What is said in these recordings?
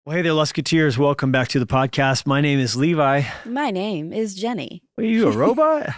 Well, hey there, Lusketeers. Welcome back to the podcast. My name is Levi. My name is Jennie. Are you a robot?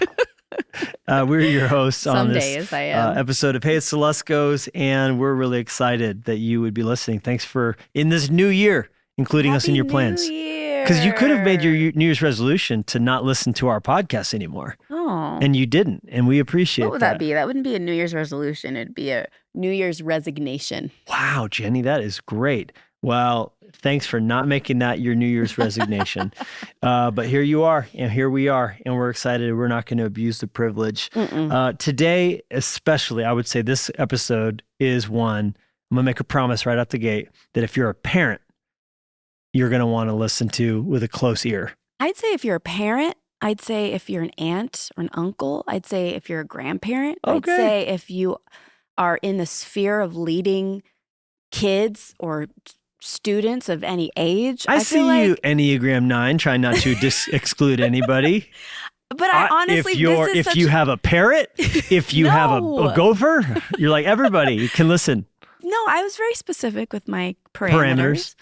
We're your hosts on Some this days I am. episode of Hey, it's the Luskos, and we're really excited that you would be listening. Thanks for, in this new year, including us in your plans. Because you could have made your New Year's resolution to not listen to our podcast anymore. Oh. And you didn't, and we appreciate that. What would that be? That wouldn't be a New Year's resolution. It'd be a New Year's resignation. Wow, Jennie, that is great. Well, thanks for not making that your New Year's resignation. But here you are, and here we are, and we're excited. We're not going to abuse the privilege. Today, especially, I would say this episode is one, I'm going to make a promise right out the gate, that if you're a parent, you're going to want to listen to with a close ear. I'd say if you're a parent, I'd say if you're an aunt or an uncle, I'd say if you're a grandparent, I'd say if you are in the sphere of leading kids or students of any age. I see like, you, Enneagram 9, trying not to exclude anybody. But I honestly, if you have a parrot, if you have a gopher, you're like, everybody can listen. No, I was very specific with my parameters.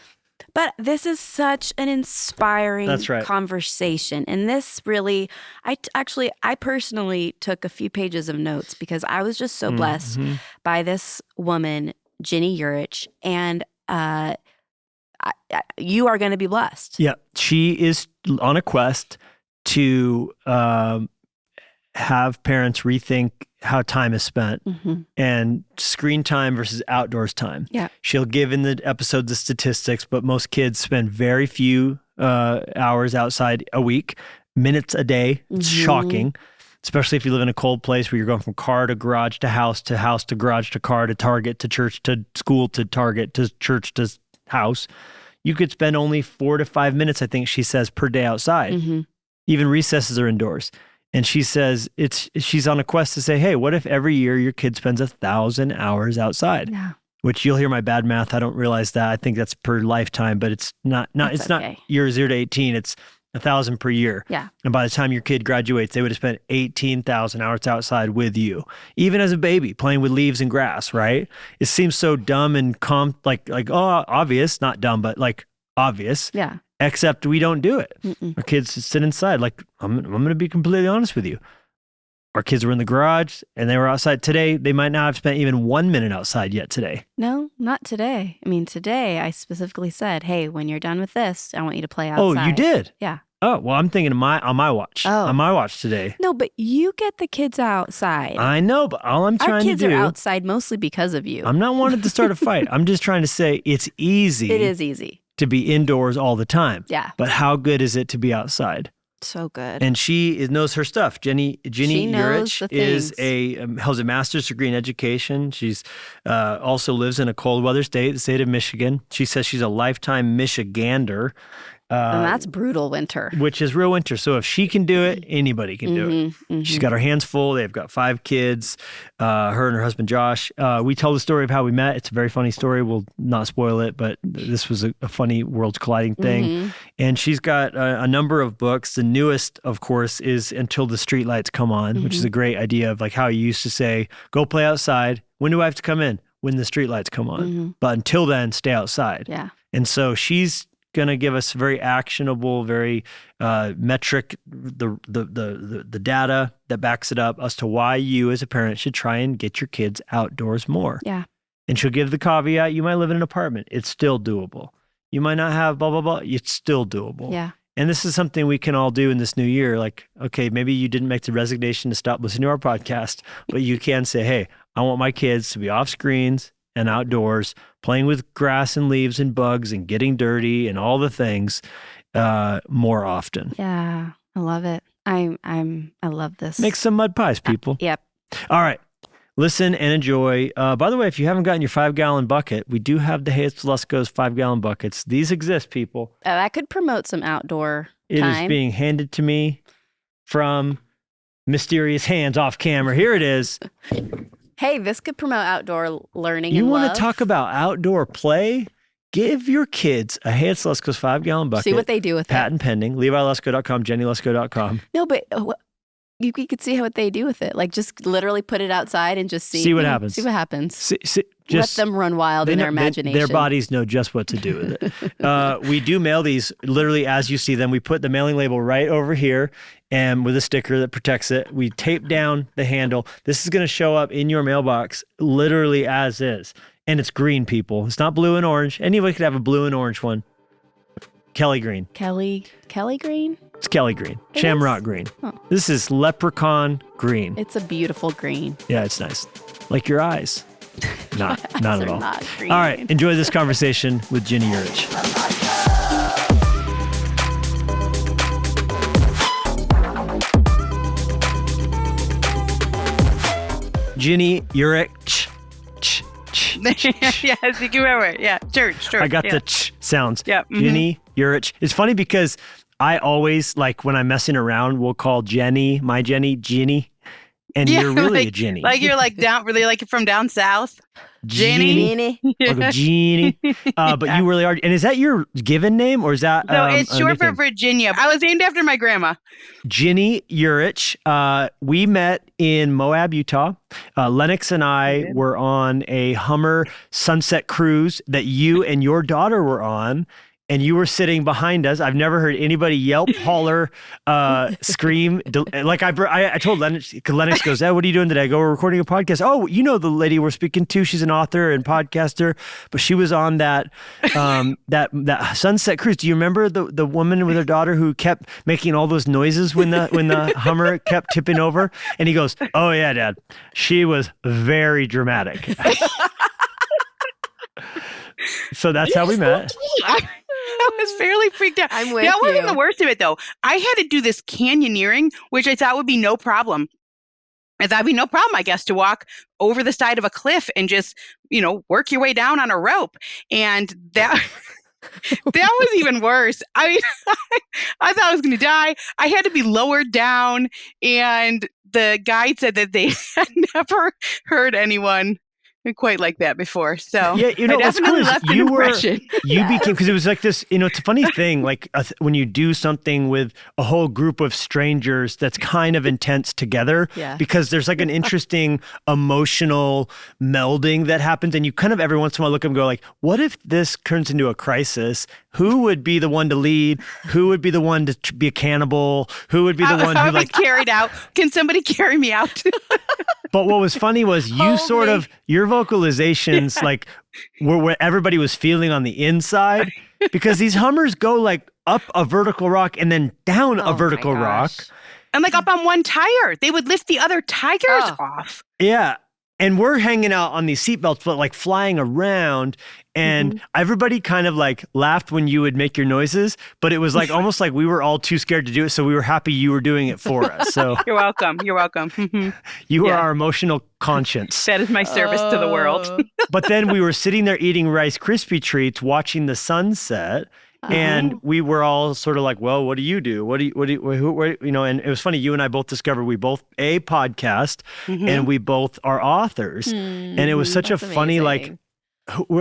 But this is such an inspiring conversation. And this really, I personally took a few pages of notes because I was just so blessed by this woman, Ginny Yurich, and you are going to be blessed. Yeah, she is on a quest to have parents rethink how time is spent and screen time versus outdoors time. Yeah. She'll give in the episode the statistics, but most kids spend very few hours outside a week, minutes a day. It's shocking, especially if you live in a cold place where you're going from car to garage to house to garage to car to Target to church to school to Target to church to house. You could spend only 4 to 5 minutes, I think she says, per day outside. Even recesses are indoors. And she says she's on a quest to say, hey, what if every year your kid spends 1,000 hours outside? Yeah. Which you'll hear my bad math. I don't realize that. I think that's per lifetime, but it's not year 0 to 18. It's 1,000 per year. Yeah. And by the time your kid graduates, they would have spent 18,000 hours outside with you, even as a baby, playing with leaves and grass, right? It seems so dumb and obvious, not dumb, but like obvious. Yeah. Except we don't do it. Our kids sit inside. Like, I'm going to be completely honest with you. Our kids were in the garage and they were outside today. They might not have spent even 1 minute outside yet today. No, not today. I mean, today I specifically said, hey, when you're done with this, I want you to play outside. Oh, you did? Yeah. Oh, well, I'm thinking on my watch. Oh. On my watch today. No, but you get the kids outside. I know, but all I'm trying to do. Our kids are outside mostly because of you. I'm not wanting to start a fight. I'm just trying to say it's easy. It is easy to be indoors all the time. Yeah. But how good is it to be outside? So good. And she knows her stuff. Ginny Yurich holds a master's degree in education. She's also lives in a cold weather state, the state of Michigan. She says she's a lifetime Michigander. And that's brutal winter. Which is real winter. So if she can do it, anybody can do it. She's got her hands full. They've got 5 kids, her and her husband, Josh. We tell the story of how we met. It's a very funny story. We'll not spoil it, but this was a funny worlds colliding thing. And she's got a number of books. The newest, of course, is Until the Streetlights Come On, which is a great idea of like how you used to say, go play outside. When do I have to come in? When the streetlights come on. But until then, stay outside. Yeah. And so she's going to give us very actionable, very metric, the data that backs it up as to why you as a parent should try and get your kids outdoors more. Yeah. And she'll give the caveat, you might live in an apartment. It's still doable. You might not have blah, blah, blah. It's still doable. Yeah. And this is something we can all do in this new year. Like, okay, maybe you didn't make the resignation to stop listening to our podcast, but you can say, hey, I want my kids to be off screens and outdoors, playing with grass and leaves and bugs and getting dirty and all the things more often. Yeah, I love it. I love this. Make some mud pies, people. Yep. All right. Listen and enjoy. By the way, if you haven't gotten your 5-gallon bucket, we do have the Hey, it's Luskos 5-gallon buckets. These exist, people. I could promote some outdoor time. It is being handed to me from mysterious hands off camera. Here it is. Hey, this could promote outdoor learning. You want to talk about outdoor play? Give your kids a Hey, it's Luskos 5-gallon bucket. See what they do with it. Patent pending. LeviLusko.com, JennieLusko.com. No, but you could see what they do with it. Like just literally put it outside and just see what happens. See what happens. Let them run wild in their imagination. Their bodies know just what to do with it. We do mail these literally as you see them. We put the mailing label right over here and with a sticker that protects it. We tape down the handle. This is going to show up in your mailbox literally as is. And it's green, people. It's not blue and orange. Anybody could have a blue and orange one. Kelly green. Kelly green? It's Kelly green. Shamrock green. Oh. This is leprechaun green. It's a beautiful green. Yeah, it's nice. Like your eyes. Not at all. Not green. All right, enjoy this conversation with Ginny Yurich. Ginny Yurich. Yes, you can remember it. Yeah, church. I got the ch sounds. Yeah. Ginny Yurich. It's funny because I always, like when I'm messing around, we'll call Jennie, my Jennie, Ginny. And you're really a Ginny. Like you're like down, really like from down south. Ginny. I'll go Ginny. But you really are. And is that your given name or is that? No, it's short for Virginia. I was named after my grandma. Ginny Yurich. We met in Moab, Utah. Lennox and I were on a Hummer sunset cruise that you and your daughter were on. And you were sitting behind us. I've never heard anybody yelp, holler, scream. Like I told Lennox, because Lennox goes, "What are you doing today?" I go, "We're recording a podcast." "Oh, you know the lady we're speaking to. She's an author and podcaster, but she was on that that sunset cruise. Do you remember the woman with her daughter who kept making all those noises when the Hummer kept tipping over?" And he goes, "Oh yeah, Dad. She was very dramatic." So that's how we met. I was fairly freaked out. I'm with you. That wasn't the worst of it, though. I had to do this canyoneering, which I thought would be no problem. I thought it'd be no problem, I guess, to walk over the side of a cliff and just, work your way down on a rope. And that that was even worse. I mean, I thought I was going to die. I had to be lowered down. And the guide said that they had never heard anyone quite like that before. So yeah, I definitely left an impression. You became, because it was like this, it's a funny thing, like when you do something with a whole group of strangers that's kind of intense together, because there's like an interesting emotional melding that happens. And you kind of every once in a while look and go like, what if this turns into a crisis? Who would be the one to lead? Who would be the one to be a cannibal? Who would be the one who like carried out? Can somebody carry me out? But what was funny was you your vocalizations like were where everybody was feeling on the inside, because these Hummers go like up a vertical rock and then down a vertical rock. And like up on one tire. They would lift the other tires off. Yeah. And we're hanging out on these seatbelts, but like flying around. And everybody kind of like laughed when you would make your noises, but it was like almost like we were all too scared to do it. So we were happy you were doing it for us. So You're welcome. You are our emotional conscience. That is my service to the world. But then we were sitting there eating Rice Krispie treats, watching the sunset. And we were all sort of like, well, what do you do? And it was funny. You and I both discovered we both a podcast and we both are authors. And it was such a funny, like,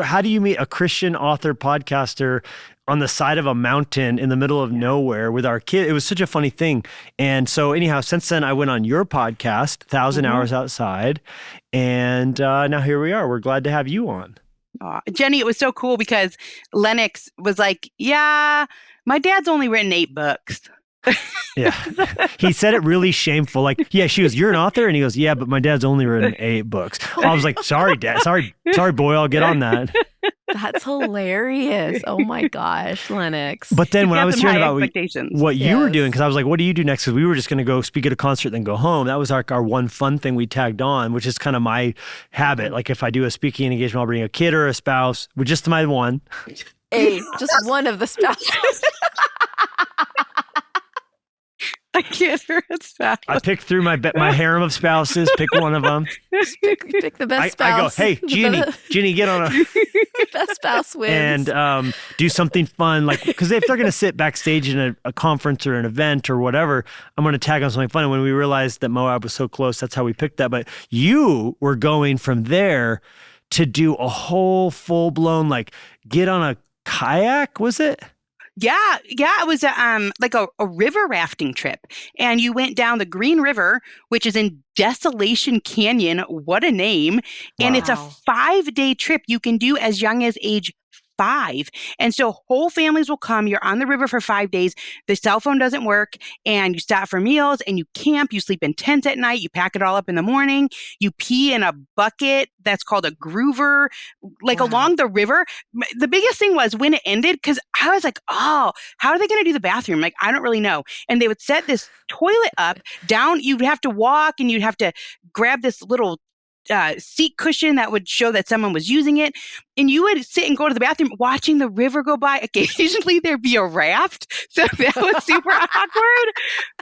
how do you meet a Christian author podcaster on the side of a mountain in the middle of nowhere with our kid? It was such a funny thing. And so anyhow, since then I went on your podcast, 1,000 Hours Outside. And now here we are. We're glad to have you on. Jennie, it was so cool because Lennox was like, yeah, my dad's only written 8 books. Yeah. He said it really shameful. Like, yeah, she goes, "You're an author?" And he goes, "Yeah, but my dad's only written 8 books. I was like, "Sorry, Dad. Sorry, boy. I'll get on that." That's hilarious. Oh my gosh, Lennox. But then when I was hearing about what you were doing, because I was like, what do you do next? Because we were just going to go speak at a concert, then go home. That was like our one fun thing we tagged on, which is kind of my habit. Like if I do a speaking engagement, I'll bring a kid or a spouse, with just my one. Just one of the spouses. I can't hear a spouse. I pick through my harem of spouses, pick one of them. Pick the best spouse. I go, hey, Ginny, get on a... Best spouse wins. And do something fun. Like, because if they're going to sit backstage in a conference or an event or whatever, I'm going to tag on something fun. And when we realized that Moab was so close, that's how we picked that. But you were going from there to do a whole full-blown, like, get on a kayak, was it? Yeah, it was like a river rafting trip, and you went down the Green River, which is in Desolation Canyon. What a name! Wow. And it's a 5-day trip you can do as young as age 5. And so whole families will come. You're on the river for 5 days. The cell phone doesn't work, and you stop for meals, and you camp. You sleep in tents at night. You pack it all up in the morning. You pee in a bucket that's called a groover, like along the river. The biggest thing was when it ended, because I was like, oh, how are they going to do the bathroom? Like, I don't really know. And they would set this toilet up down. You'd have to walk, and you'd have to grab this little seat cushion that would show that someone was using it. And you would sit and go to the bathroom watching the river go by. Occasionally there'd be a raft. So that was super awkward.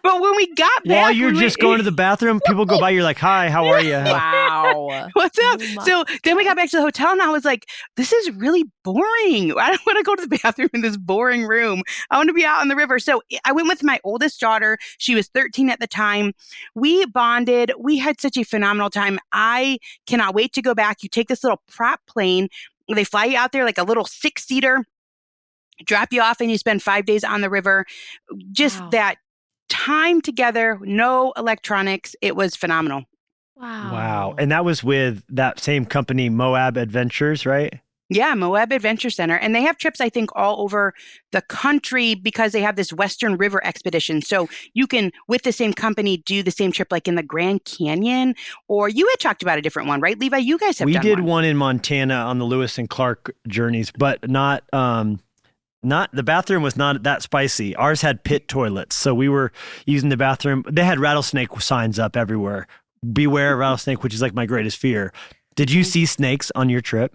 But when we got back... While you're just going to the bathroom, people go by, you're like, hi, how are you? Wow. What's up? So then we got back to the hotel, and I was like, this is really boring. I don't want to go to the bathroom in this boring room. I want to be out on the river. So I went with my oldest daughter. She was 13 at the time. We bonded. We had such a phenomenal time. I cannot wait to go back. You take this little prop plane. They fly you out there like a little 6-seater, drop you off, and you spend 5 days on the river. Just that time together, no electronics. It was phenomenal. Wow. And that was with that same company, Moab Adventures, right? Yeah, Moab Adventure Center. And they have trips, I think, all over the country because they have this Western River expedition. So you can, with the same company, do the same trip like in the Grand Canyon. Or you had talked about a different one, right, Levi? You guys have done one. We did one in Montana on the Lewis and Clark journeys, but not the bathroom was not that spicy. Ours had pit toilets. So we were using the bathroom. They had rattlesnake signs up everywhere. Beware of rattlesnake, which is like my greatest fear. Did you see snakes on your trip?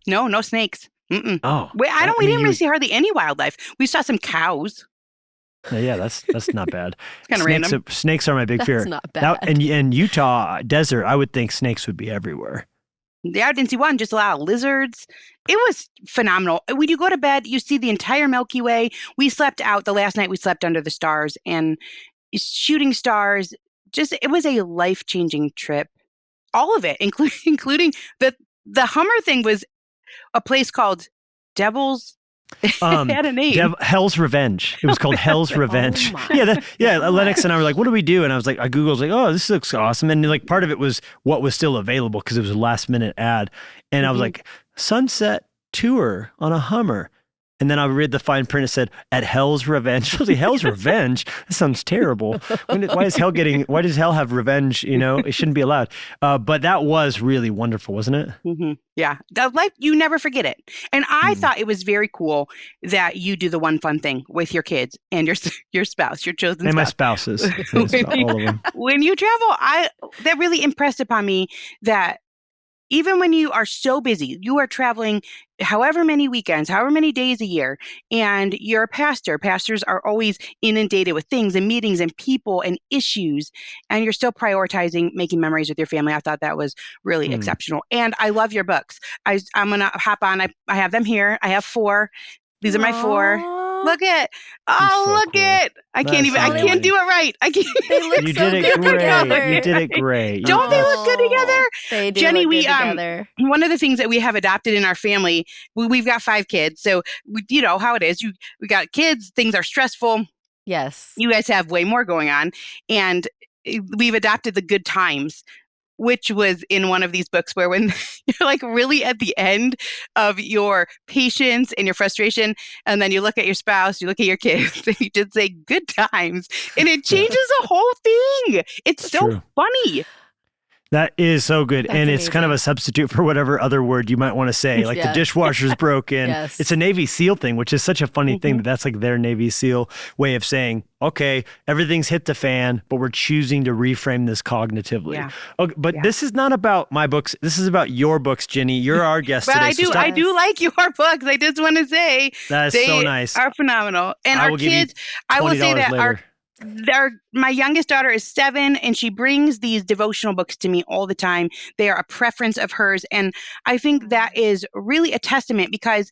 No snakes. Mm-mm. Oh, we didn't really see hardly any wildlife. We saw some cows. Yeah, that's not bad. Kind of random. Snakes are my big fear. That's not bad. And Utah desert, I would think snakes would be everywhere. Yeah, I didn't see one, just a lot of lizards. It was phenomenal. When you go to bed, you see the entire Milky Way. We slept out. The last night we slept under the stars and shooting stars. It was a life-changing trip. All of it, including the Hummer thing was a place called Devil's. It had a name. Hell's Revenge. It was called Hell's Revenge. Lennox and I were like, what do we do? And I was like, I Googled, like, oh, this looks awesome. And like part of it was what was still available because it was a last minute ad. And I was like, sunset tour on a Hummer. And then I read the fine print. It said at Hell's Revenge. I was like, Hell's Revenge? That sounds terrible. Why does hell have revenge? You know, it shouldn't be allowed. But that was really wonderful, wasn't it? Mm-hmm. Yeah. You never forget it. And I thought it was very cool that you do the one fun thing with your kids and your spouse, your chosen spouse. And my spouses. All of them. When you travel, that really impressed upon me that even when you are so busy, you are traveling however many weekends, however many days a year, and you're a pastor. Pastors are always inundated with things and meetings and people and issues, and you're still prioritizing making memories with your family. I thought that was really exceptional. And I love your books. I'm going to hop on. I have them here. I have 4. These are my 4. Look at it. I can't do it right. I can't. They look you so did good it great. together. You did it great. Don't they look good together? They do Jennie, look good together. One of the things that we have adopted in our family, we've got 5 kids. So you know how it is. We got kids, things are stressful. Yes. You guys have way more going on. And we've adopted the good times, which was in one of these books where when you're like really at the end of your patience and your frustration, and then you look at your spouse, you look at your kids, and you just say good times, and it changes the whole thing. It's so funny. That is so good. That's and amazing. It's kind of a substitute for whatever other word you might want to say. Like the dishwasher's broken. Yes. It's a Navy SEAL thing, which is such a funny thing that's like their Navy SEAL way of saying, okay, everything's hit the fan, but we're choosing to reframe this cognitively. Yeah. Okay, but this is not about my books. This is about your books, Jennie. You're our guest But today. I do like your books. I just want to say that is so nice. Are phenomenal. And our kids, I will say that later. My youngest daughter is 7, and she brings these devotional books to me all the time. They are a preference of hers. And I think that is really a testament because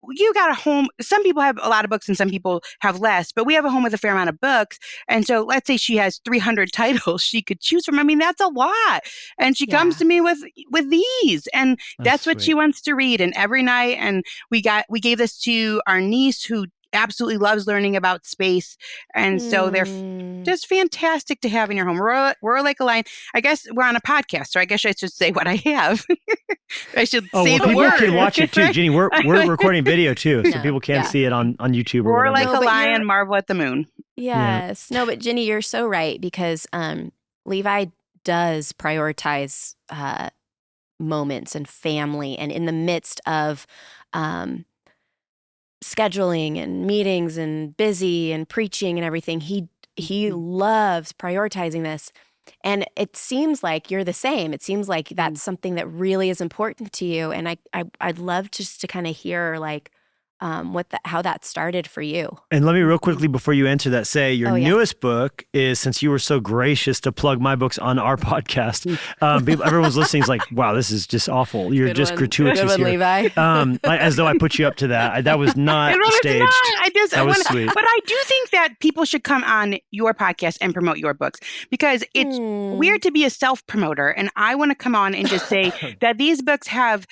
you got a home. Some people have a lot of books and some people have less, but we have a home with a fair amount of books. And so let's say she has 300 titles she could choose from. I mean, that's a lot. And she comes to me with these, and that's what she wants to read. And every night, and we gave this to our niece who absolutely loves learning about space. And so they're just fantastic to have in your home. We're like a lion. I guess we're on a podcast, so I guess I should say what I have. I should say the people word. Can watch it too, Ginny. We're recording video too, so people can see it on YouTube. We're like a lion, marvel at the moon. Yes. Yeah. No, but Ginny, you're so right, because Levi does prioritize moments and family, and in the midst of scheduling and meetings and busy and preaching and everything, he loves prioritizing this. And it seems like you're the same. It seems like that's something that really is important to you. And I'd love just to kind of hear like how that started for you. And let me real quickly before you answer that say your newest book is, since you were so gracious to plug my books on our podcast, everyone's listening is like, wow, this is just awful. You're just gratuitous here. Levi. As though I put you up to that. That was not staged. That was sweet. But I do think that people should come on your podcast and promote your books, because it's weird to be a self-promoter. And I want to come on and just say that these books have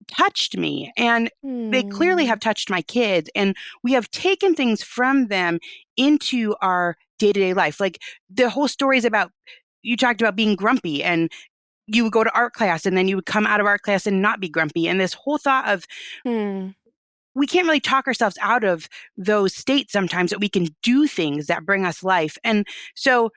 touched me, and they clearly have touched my kids, and we have taken things from them into our day-to-day life. Like the whole story is about, you talked about being grumpy, and you would go to art class and then you would come out of art class and not be grumpy, and this whole thought of we can't really talk ourselves out of those states sometimes, that we can do things that bring us life. And so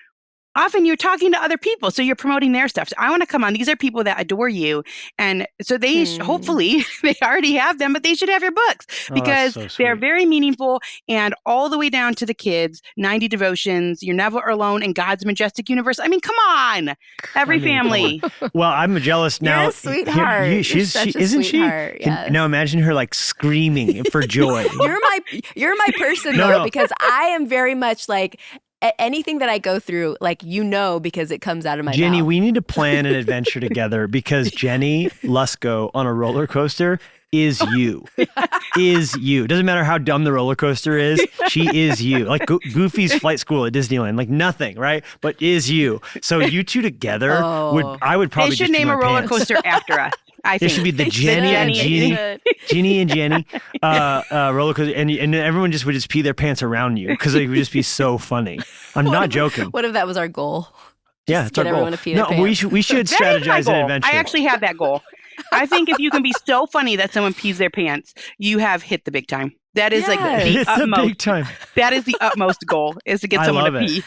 often you're talking to other people, so you're promoting their stuff. So I want to come on. These are people that adore you. And so they hopefully they already have them, but they should have your books, because they're very meaningful, and all the way down to the kids, 90 devotions, You're Never Alone in God's Majestic Universe. I mean, come on, family. Well, I'm jealous now. You're a sweetheart. Isn't she? Yes. Now imagine her like screaming for joy. You're my person though, because I am very much like, anything that I go through, like, because it comes out of my Jennie, mouth. we need to plan an adventure together, because Jennie Lusko on a roller coaster is you. Is you. Doesn't matter how dumb the roller coaster is. She is you. Like Goofy's flight school at Disneyland. Like nothing, right? But is you. So you two together I would probably. They should name a roller coaster after us. It should be the Jennie and Jennie roller coaster, and everyone would just pee their pants around you, because it would just be so funny. I'm not joking. What if that was our goal? Yeah, it's our goal. To pee their pants. We should strategize an adventure. I actually have that goal. I think if you can be so funny that someone pees their pants, you have hit the big time. That is like the utmost. Big time. That is the utmost goal, is to get someone to pee.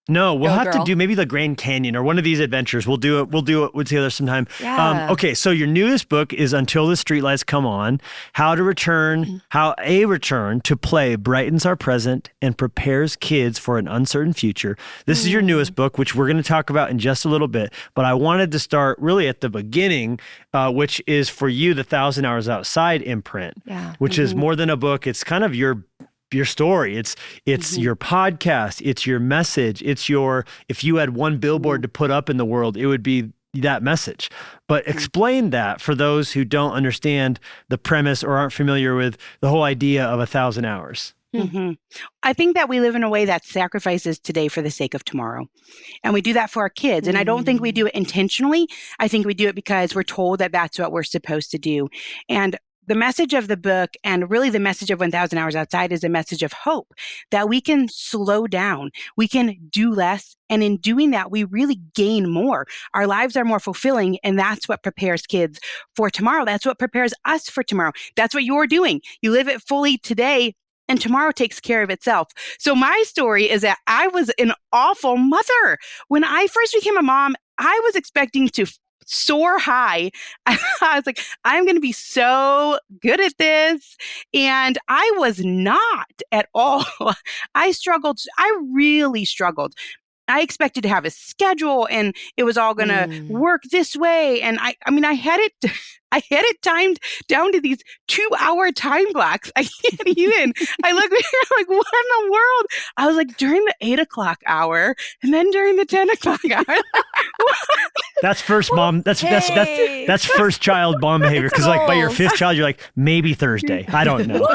No, we'll have to do maybe the Grand Canyon or one of these adventures. We'll do it together sometime. Yeah. Okay, so your newest book is Until the Streetlights Come On, how a return to play brightens our present and prepares kids for an uncertain future. This is your newest book, which we're going to talk about in just a little bit. But I wanted to start really at the beginning, which is for you, the 1,000 Hours Outside imprint, which is more than a book. It's kind of your story. It's your podcast. It's your message. It's if you had one billboard to put up in the world, it would be that message. But explain that for those who don't understand the premise or aren't familiar with the whole idea of 1,000 hours. I think that we live in a way that sacrifices today for the sake of tomorrow. And we do that for our kids. And I don't think we do it intentionally. I think we do it because we're told that that's what we're supposed to do. And the message of the book, and really the message of 1,000 Hours Outside, is a message of hope, that we can slow down, we can do less, and in doing that, we really gain more. Our lives are more fulfilling, and that's what prepares kids for tomorrow. That's what prepares us for tomorrow. That's what you're doing. You live it fully today, and tomorrow takes care of itself. So my story is that I was an awful mother. When I first became a mom, I was expecting to soar high. I was like, I'm going to be so good at this. And I was not at all. I struggled. I really struggled. I expected to have a schedule and it was all going to work this way. And I mean, I had it timed down to these 2-hour time blocks. I can't even. I look here like, what in the world? I was like, during the 8 o'clock hour and then during the 10 o'clock hour. That's first mom. That's first child mom behavior. Because like by your 5th child, you're like, maybe Thursday. I don't know.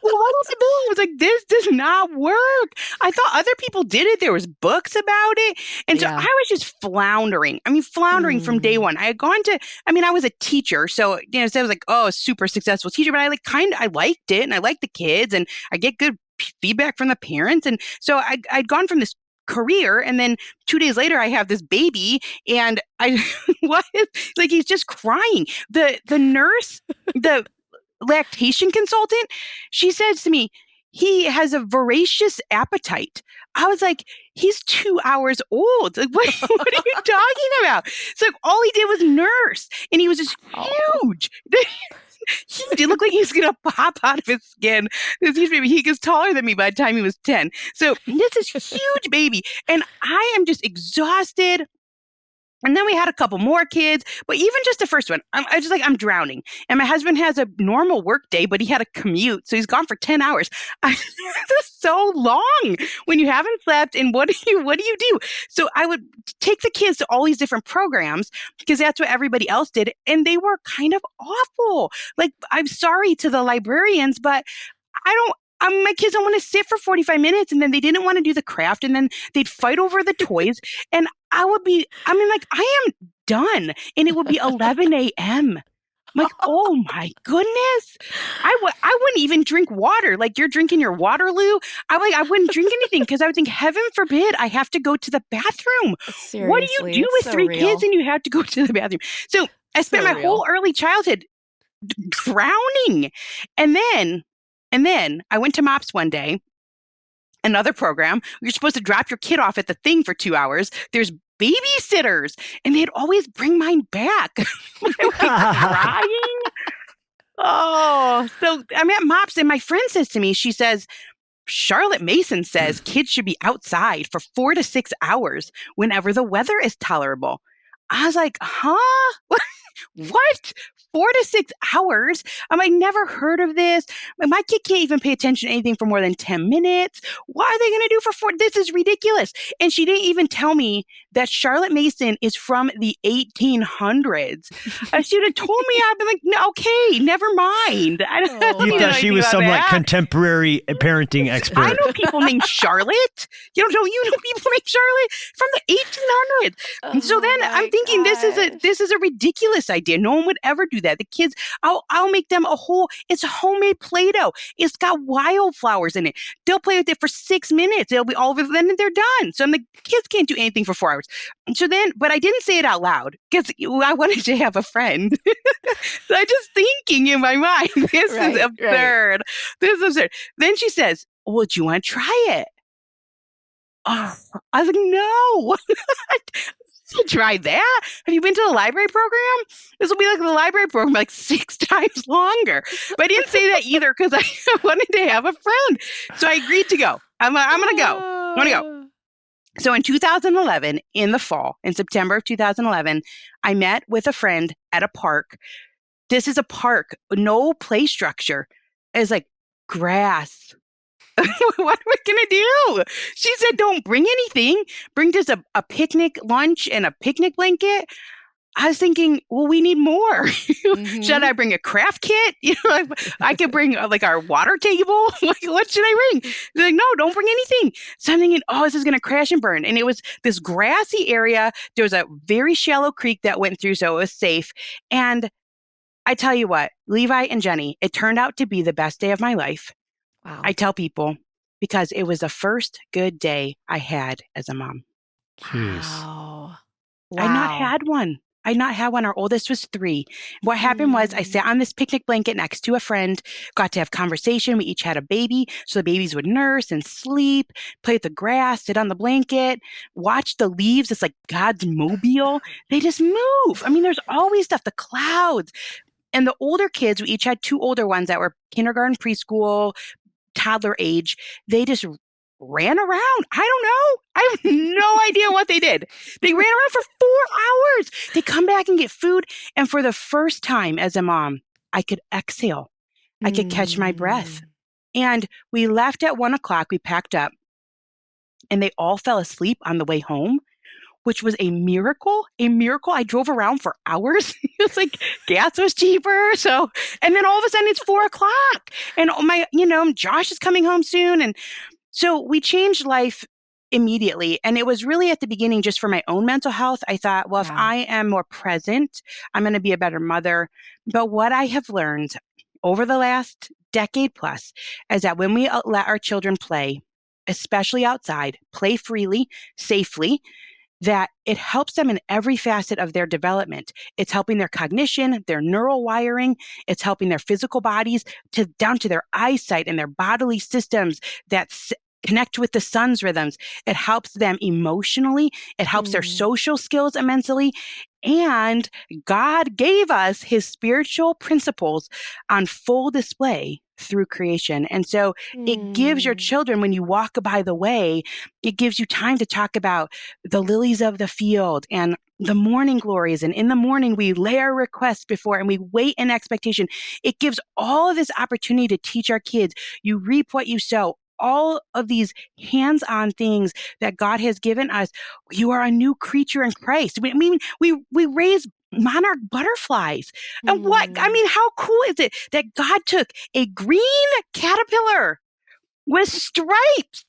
Well, what was I doing? Was like, this does not work. I thought other people did it. There was books about it. And so I was just floundering. I mean, floundering from day one. I had gone to, I was a teacher. So, so I was like, oh, a super successful teacher, but I liked it and I liked the kids and I get good feedback from the parents. And so I'd gone from this career, and then 2 days later I have this baby, and he's just crying. The nurse, the lactation consultant, she says to me, he has a voracious appetite. I was like, he's 2 hours old. Like, what are you talking about? So all he did was nurse, and he was just huge. He did look like he was going to pop out of his skin. This huge baby. He was taller than me by the time he was 10. So this is huge baby. And I am just exhausted. And then we had a couple more kids, but even just the first one, I'm drowning. And my husband has a normal work day, but he had a commute. So he's gone for 10 hours. This is so long when you haven't slept. And what do you do? So I would take the kids to all these different programs because that's what everybody else did. And they were kind of awful. Like, I'm sorry to the librarians, but my kids don't want to sit for 45 minutes, and then they didn't want to do the craft, and then they'd fight over the toys. And I am done. And it would be 11 a.m. I'm like, oh my goodness. I wouldn't even drink water. Like, you're drinking your Waterloo. I wouldn't drink anything because I would think, heaven forbid, I have to go to the bathroom. Seriously, what do you do with three kids and you have to go to the bathroom? So I spent my whole early childhood drowning. And then I went to MOPS one day, another program. You're supposed to drop your kid off at the thing for 2 hours. There's babysitters, and they'd always bring mine back. Crying. Oh, so I'm at MOPS, and my friend says to me, she says, Charlotte Mason says kids should be outside for 4 to 6 hours whenever the weather is tolerable. I was like, huh? What? 4 to 6 hours? I never heard of this. My kid can't even pay attention to anything for more than 10 minutes. What are they going to do for 4? This is ridiculous. And she didn't even tell me that Charlotte Mason is from the 1800s. If she would have told me, I'd be like, no, okay, never mind. You thought she was some like contemporary parenting expert. I know people named Charlotte. You know people named Charlotte from the 1800s. And so then I'm thinking, this is a ridiculous idea. No one would ever do that. The kids, I'll make them it's homemade Play-Doh. It's got wildflowers in it. They'll play with it for 6 minutes. It'll be all over, then they're done. So the kids can't do anything for 4 hours. So then, but I didn't say it out loud because I wanted to have a friend. So I'm just thinking in my mind, this is absurd. Right. This is absurd. Then she says, well, do you want to try it? Oh, I was like, no. To try that? Have you been to the library program? This will be like the library program, like 6 times longer. But I didn't say that either because I wanted to have a friend. So I agreed to go. I'm going to go. I'm going to go. So in 2011, in the fall, in September of 2011, I met with a friend at a park. This is a park, no play structure. It's like grass. What are we going to do? She said, don't bring anything. Bring just a picnic lunch and a picnic blanket. I was thinking, well, we need more. Mm-hmm. Should I bring a craft kit? I could bring like our water table. What should I bring? They're like, no, don't bring anything. So I'm thinking, oh, this is going to crash and burn. And it was this grassy area. There was a very shallow creek that went through, so it was safe. And I tell you what, Levi and Jennie, it turned out to be the best day of my life. Wow. I tell people because it was the first good day I had as a mom. Jeez. Wow. I not had one. Our oldest was 3. What happened was I sat on this picnic blanket next to a friend, got to have conversation. We each had a baby. So the babies would nurse and sleep, play with the grass, sit on the blanket, watch the leaves. It's like God's mobile. They just move. There's always stuff, the clouds. And the older kids, we each had 2 older ones that were kindergarten, preschool, toddler age. They just ran around. I don't know. I have no idea what they did. They ran around for 4 hours. They come back and get food. And for the first time as a mom, I could exhale. I could catch my breath. And we left at 1:00. We packed up and they all fell asleep on the way home. which was a miracle. I drove around for hours. It's like gas was cheaper. So, and then all of a sudden it's 4:00 and Josh is coming home soon. And so we changed life immediately. And it was really at the beginning just for my own mental health. I thought, well, if I am more present, I'm going to be a better mother. But what I have learned over the last decade plus is that when we let our children play, especially outside, play freely, safely, that it helps them in every facet of their development. It's helping their cognition, their neural wiring. It's helping their physical bodies down to their eyesight and their bodily systems that connect with the sun's rhythms. It helps them emotionally. It helps their social skills immensely. And God gave us his spiritual principles on full display through creation. And so it gives your children, when you walk by the way, it gives you time to talk about the lilies of the field and the morning glories. And in the morning, we lay our requests before and we wait in expectation. It gives all of this opportunity to teach our kids. You reap what you sow. All of these hands-on things that God has given us. You are a new creature in Christ. We raise monarch butterflies. And how cool is it that God took a green caterpillar with stripes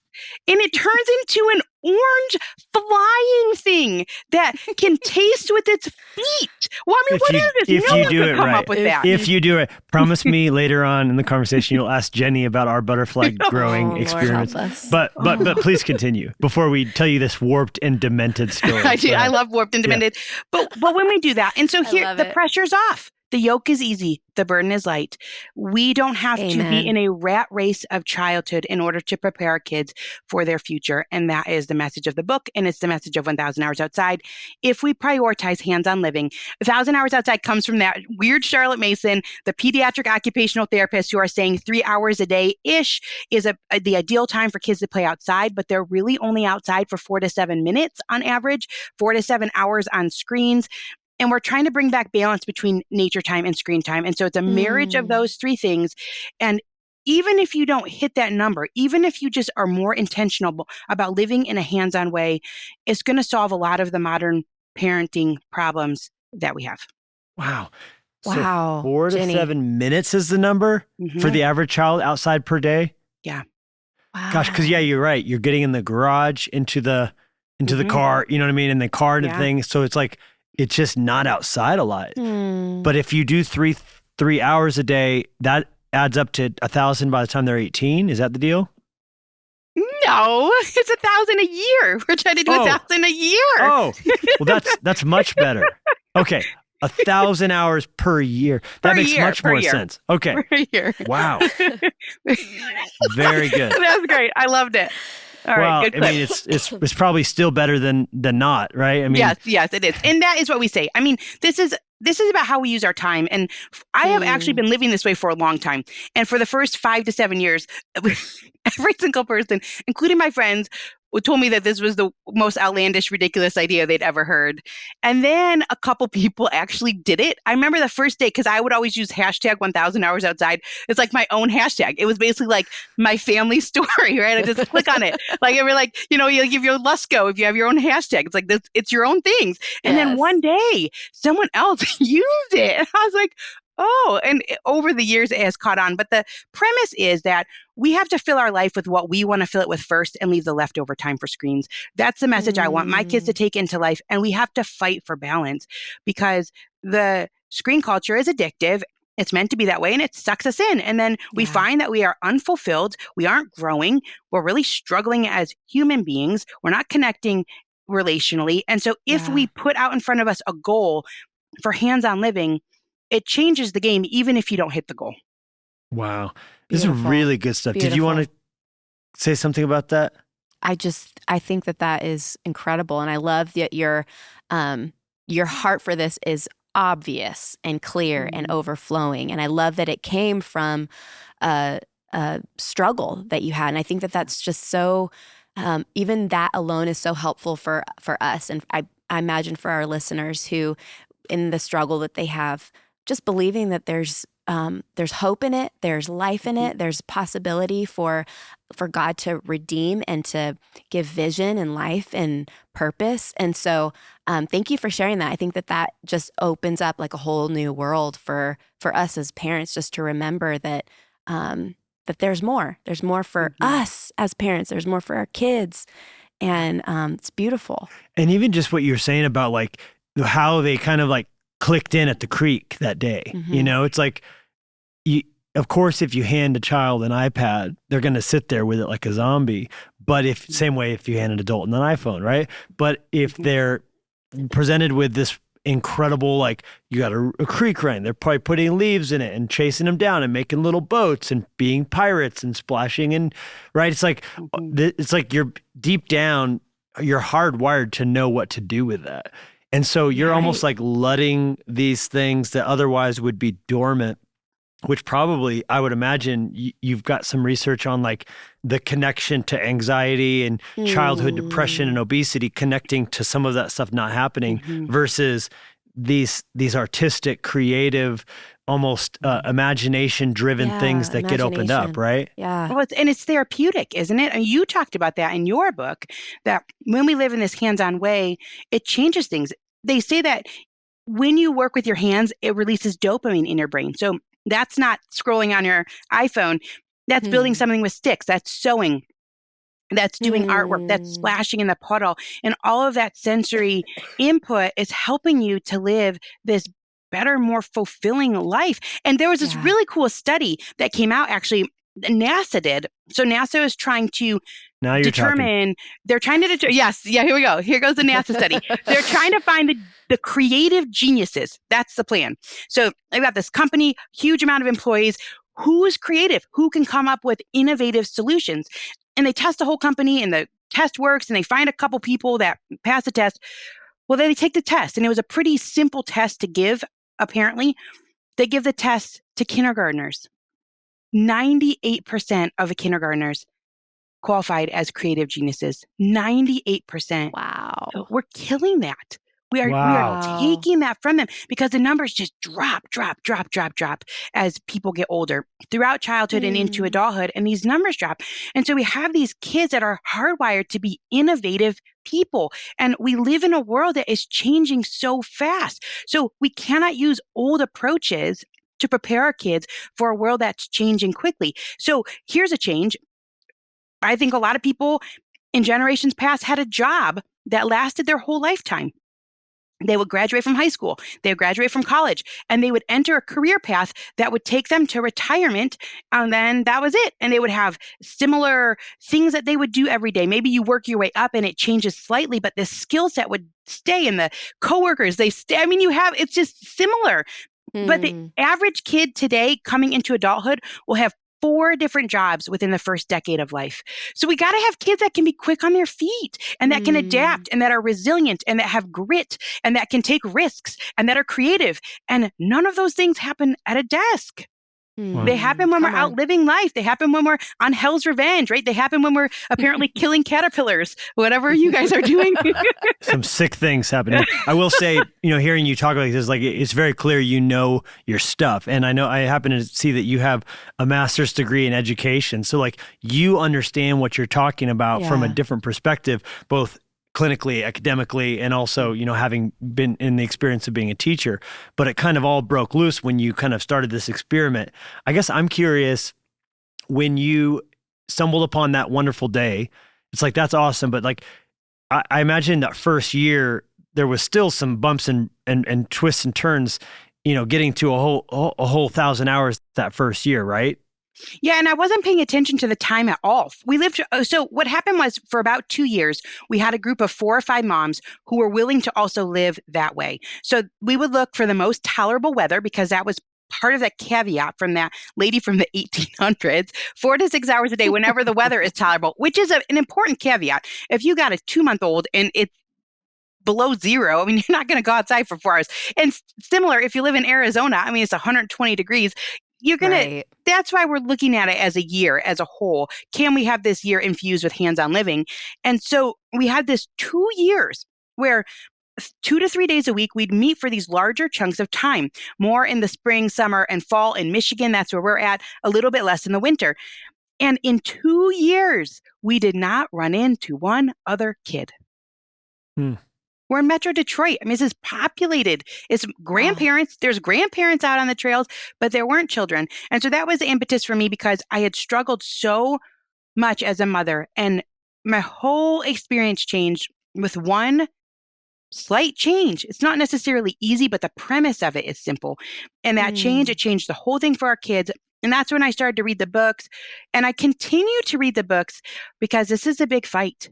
and it turns into an orange flying thing that can taste with its feet. Well, what is this? If you do it right. If you do it, promise me later on in the conversation you'll ask Jennie about our butterfly growing experiments. But please continue before we tell you this warped and demented story. I love warped and demented. Yeah. But when we do that, and so here the pressure's off. The yoke is easy. The burden is light. We don't have to be in a rat race of childhood in order to prepare our kids for their future. And that is the message of the book. And it's the message of 1,000 Hours Outside. If we prioritize hands-on living, 1,000 Hours Outside comes from that weird Charlotte Mason, the pediatric occupational therapist, who are saying 3 hours a day-ish is the ideal time for kids to play outside, but they're really only outside for 4 to 7 minutes on average, 4 to 7 hours on screens. And we're trying to bring back balance between nature time and screen time. And so it's a marriage of those three things. And even if you don't hit that number, even if you just are more intentional about living in a hands-on way, it's going to solve a lot of the modern parenting problems that we have. Wow. So 4 to 7 minutes is the number for the average child outside per day? Yeah. Wow. Gosh, because you're right. You're getting in the garage, into the car, you know what I mean? In the car and the thing. So it's like, it's just not outside a lot. But if you do three hours a day, that adds up to 1,000 by the time they're 18. Is that the deal? No, it's 1,000 a year. We're trying to do 1,000 a year. Oh, well, that's much better. Okay. 1,000 hours per year. That makes much more sense. Okay. Per year. Wow. Very good. That's great. I loved it. All right, good clip. I mean, it's probably still better than not, right? I mean, yes, it is, and that is what we say. I mean, this is about how we use our time, and I have actually been living this way for a long time. And for the first 5 to 7 years, every single person, including my friends, told me that this was the most outlandish, ridiculous idea they'd ever heard. And then a couple people actually did it. I remember the first day, because I would always use hashtag 1,000 hours outside. It's like my own hashtag. It was basically like my family story, right? I just click on it. Like, it were like, you give your Lusko if you have your own hashtag. It's like this, it's your own things. And then one day, someone else used it. And I was like, oh, and over the years it has caught on. But the premise is that we have to fill our life with what we want to fill it with first and leave the leftover time for screens. That's the message I want my kids to take into life. And we have to fight for balance, because the screen culture is addictive. It's meant to be that way, and it sucks us in. And then we find that we are unfulfilled. We aren't growing. We're really struggling as human beings. We're not connecting relationally. And so if we put out in front of us a goal for hands-on living, it changes the game, even if you don't hit the goal. Wow. This is really good stuff. Beautiful. Did you want to say something about that? I think that is incredible. And I love that your heart for this is obvious and clear and overflowing. And I love that it came from a struggle that you had. And I think that that's just so, even that alone is so helpful for us. And I imagine for our listeners who, in the struggle that they have, just believing that there's there's hope in it. There's life in it. There's possibility for God to redeem and to give vision and life and purpose. And so thank you for sharing that. I think that just opens up like a whole new world for us as parents, just to remember that that there's more. There's more for us as parents. There's more for our kids. And it's beautiful. And even just what you're saying about like how they kind of like clicked in at the creek that day. It's like, of course, if you hand a child an iPad, they're going to sit there with it like a zombie. But same way if you hand an adult an iPhone, right? But if they're presented with this incredible, like you got a creek running, they're probably putting leaves in it and chasing them down and making little boats and being pirates and splashing and right. It's like you're deep down, you're hardwired to know what to do with that. And so you're almost like letting these things that otherwise would be dormant, which probably I would imagine you've got some research on like the connection to anxiety and childhood depression and obesity, connecting to some of that stuff not happening versus these artistic, creative, almost imagination-driven things that get opened up, right? Yeah. Well, it's therapeutic, isn't it? And you talked about that in your book, that when we live in this hands-on way, it changes things. They say that when you work with your hands, it releases dopamine in your brain. So that's not scrolling on your iPhone. That's building something with sticks. That's sewing. That's doing artwork. That's splashing in the puddle. And all of that sensory input is helping you to live this better, more fulfilling life. And there was this really cool study that came out, actually, NASA did. So NASA is trying to determine, they're trying to determine, here we go. Here goes the NASA study. They're trying to find the creative geniuses. That's the plan. So they've got this company, huge amount of employees. Who is creative? Who can come up with innovative solutions? And they test the whole company and the test works and they find a couple people that pass the test. Well, then they take the test, and it was a pretty simple test to give, apparently. They give the test to kindergartners. 98% of the kindergartners qualified as creative geniuses. 98%. Wow. We're killing that. We are taking that from them because the numbers just drop as people get older throughout childhood and into adulthood, and these numbers drop. And so we have these kids that are hardwired to be innovative people, and we live in a world that is changing so fast. So we cannot use old approaches to prepare our kids for a world that's changing quickly. So here's a change. I think a lot of people in generations past had a job that lasted their whole lifetime. They would graduate from high school, they would graduate from college, and they would enter a career path that would take them to retirement, and then that was it. And they would have similar things that they would do every day. Maybe you work your way up and it changes slightly, but the skill set would stay, and the coworkers, they stay. I mean, it's just similar. But the average kid today coming into adulthood will have 4 different jobs within the first decade of life. So we got to have kids that can be quick on their feet and that can adapt and that are resilient and that have grit and that can take risks and that are creative. And none of those things happen at a desk. They happen when we're out living life. They happen when we're on Hell's Revenge, right? They happen when we're apparently killing caterpillars, whatever you guys are doing. Some sick things happening. I will say, hearing you talk like this, like it's very clear you know your stuff. And I know I happen to see that you have a master's degree in education. So like you understand what you're talking about from a different perspective, both clinically, academically, and also, having been in the experience of being a teacher. But it kind of all broke loose when you kind of started this experiment. I guess I'm curious, when you stumbled upon that wonderful day, it's like, that's awesome. But like, I imagine that first year, there was still some bumps and twists and turns, getting to a whole 1,000 hours that first year, right? Yeah, and I wasn't paying attention to the time at all. So what happened was, for about 2 years, we had a group of 4 or 5 moms who were willing to also live that way. So we would look for the most tolerable weather, because that was part of that caveat from that lady from the 1800s, 4 to 6 hours a day, whenever the weather is tolerable, which is an important caveat. If you got a 2-month-old and it's below 0, I mean, you're not going to go outside for 4 hours. And similar, if you live in Arizona, I mean, it's 120 degrees. You're going to, that's why we're looking at it as a year, as a whole. Can we have this year infused with hands-on living? And so we had this 2 years where 2 to 3 days a week, we'd meet for these larger chunks of time, more in the spring, summer, and fall in Michigan. That's where we're at, a little bit less in the winter. And in 2 years, we did not run into one other kid. We're in Metro Detroit. I mean, this is populated. It's grandparents. There's grandparents out on the trails, but there weren't children. And so that was the impetus for me because I had struggled so much as a mother. And my whole experience changed with one slight change. It's not necessarily easy, but the premise of it is simple. And that change, it changed the whole thing for our kids. And that's when I started to read the books. And I continue to read the books because this is a big fight.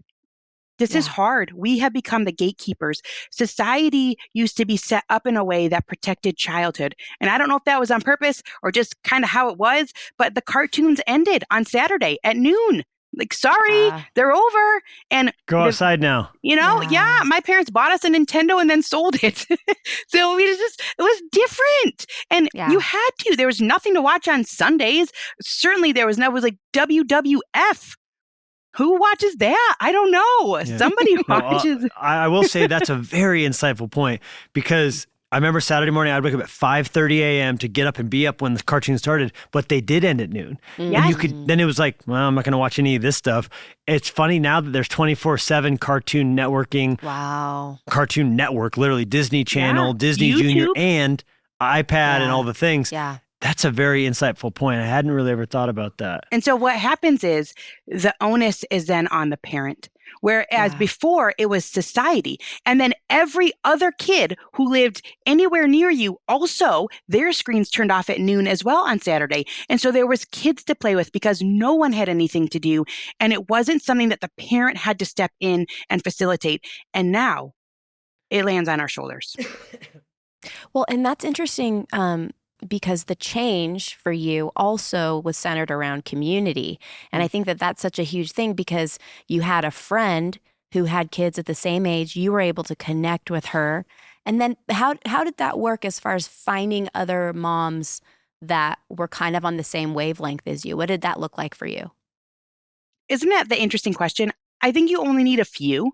This is hard. We have become the gatekeepers. Society used to be set up in a way that protected childhood. And I don't know if that was on purpose or just kind of how it was, but the cartoons ended on Saturday at noon. Like, sorry, they're over. And go outside now. You know, my parents bought us a Nintendo and then sold it. So it was different. And you had to. There was nothing to watch on Sundays. Certainly there was like WWF. Who watches that? I don't know. Somebody watches. I will say that's a very insightful point because I remember Saturday morning, I'd wake up at 5:30 a.m. to get up and be up when the cartoon started, but they did end at noon. And then it was like, well, I'm not going to watch any of this stuff. It's funny now that there's 24/7 Cartoon Networking. Wow. Cartoon Network, literally Disney Channel, Disney YouTube. Junior, and iPad and all the things. Yeah. That's a very insightful point. I hadn't really ever thought about that. And so what happens is the onus is then on the parent. Whereas before it was society. And then every other kid who lived anywhere near you, also their screens turned off at noon as well on Saturday. And so there was kids to play with because no one had anything to do. And it wasn't something that the parent had to step in and facilitate. And now it lands on our shoulders. Well, and that's interesting because the change for you also was centered around community. And I think that that's such a huge thing because you had a friend who had kids at the same age. You were able to connect with her. And then how did that work as far as finding other moms that were kind of on the same wavelength as you? What did that look like for you? Isn't that the interesting question? I think you only need a few.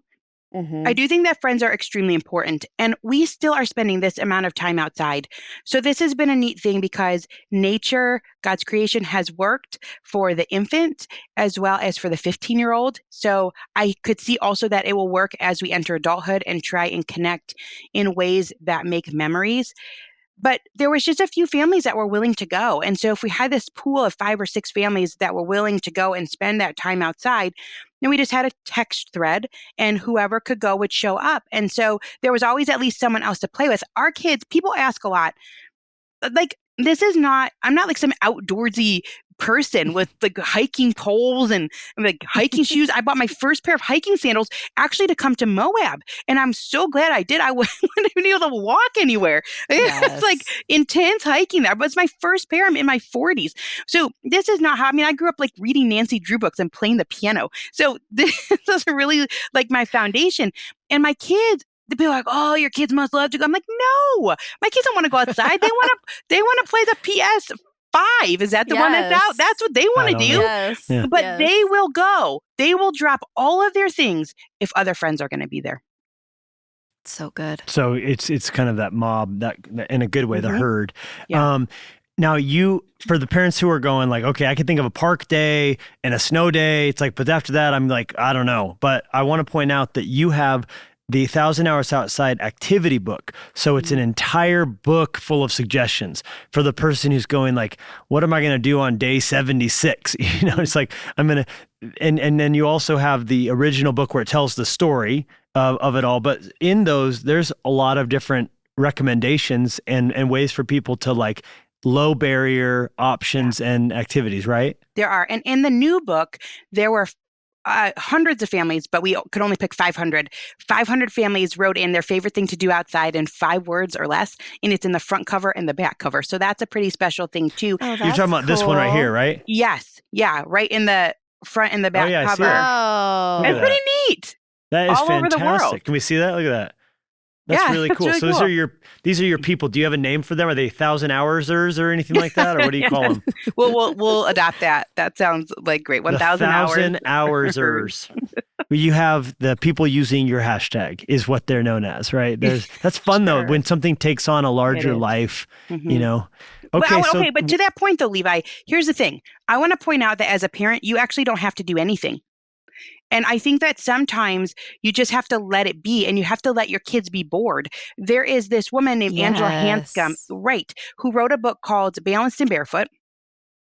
I do think that friends are extremely important, and we still are spending this amount of time outside. So this has been a neat thing because nature, God's creation, has worked for the infant as well as for the 15-year-old. So I could see also that it will work as we enter adulthood and try and connect in ways that make memories. But there was just a few families that were willing to go. And so if we had this pool of 5 or 6 families that were willing to go and spend that time outside, then we just had a text thread and whoever could go would show up. And so there was always at least someone else to play with. Our kids, people ask a lot, like, I'm not like some outdoorsy person with like hiking poles and like hiking shoes. I bought my first pair of hiking sandals actually to come to Moab. And I'm so glad I did. I wouldn't even be able to walk anywhere. It's like intense hiking there, but it's my first pair. I'm in my 40s. So this is not how, I grew up like reading Nancy Drew books and playing the piano. So this is really like my foundation. And my kids, the people are like, oh, your kids must love to go. I'm like, no, my kids don't want to go outside. They want to play the PS5. Is that the one that's out? That's what they want to do. But they will go. They will drop all of their things if other friends are going to be there. So good. So it's kind of that mob, that in a good way, the herd. Yeah. Now for the parents who are going like, okay, I can think of a park day and a snow day. It's like, but after that, I'm like, I don't know. But I want to point out that you have the 1,000 Hours Outside activity book. So it's an entire book full of suggestions for the person who's going like, what am I going to do on day 76? It's like, I'm going to, and then you also have the original book where it tells the story of it all. But in those, there's a lot of different recommendations and ways for people to like low barrier options and activities, right? There are. And in the new book, there were hundreds of families, but we could only pick 500. 500 families wrote in their favorite thing to do outside in 5 words or less, and it's in the front cover and the back cover. So that's a pretty special thing too. Oh, you're talking about this one right here, right? Yes. Yeah. Right in the front and the back cover. Oh, it's pretty neat. That is all fantastic. Over the world. Can we see that? Look at that. That's really cool. Really so these are your people. Do you have a name for them? Are they 1,000 Hoursers or anything like that? Or what do you call them? We'll adopt that. That sounds like great. 1,000 hours. 1,000 Hoursers. You have the people using your hashtag is what they're known as, right? That's fun though, when something takes on a larger life, you know. Okay, but to that point though, Levi, here's the thing. I want to point out that as a parent, you actually don't have to do anything. And I think that sometimes you just have to let it be, and you have to let your kids be bored. There is this woman named Angela Hanscom, right, who wrote a book called Balanced and Barefoot.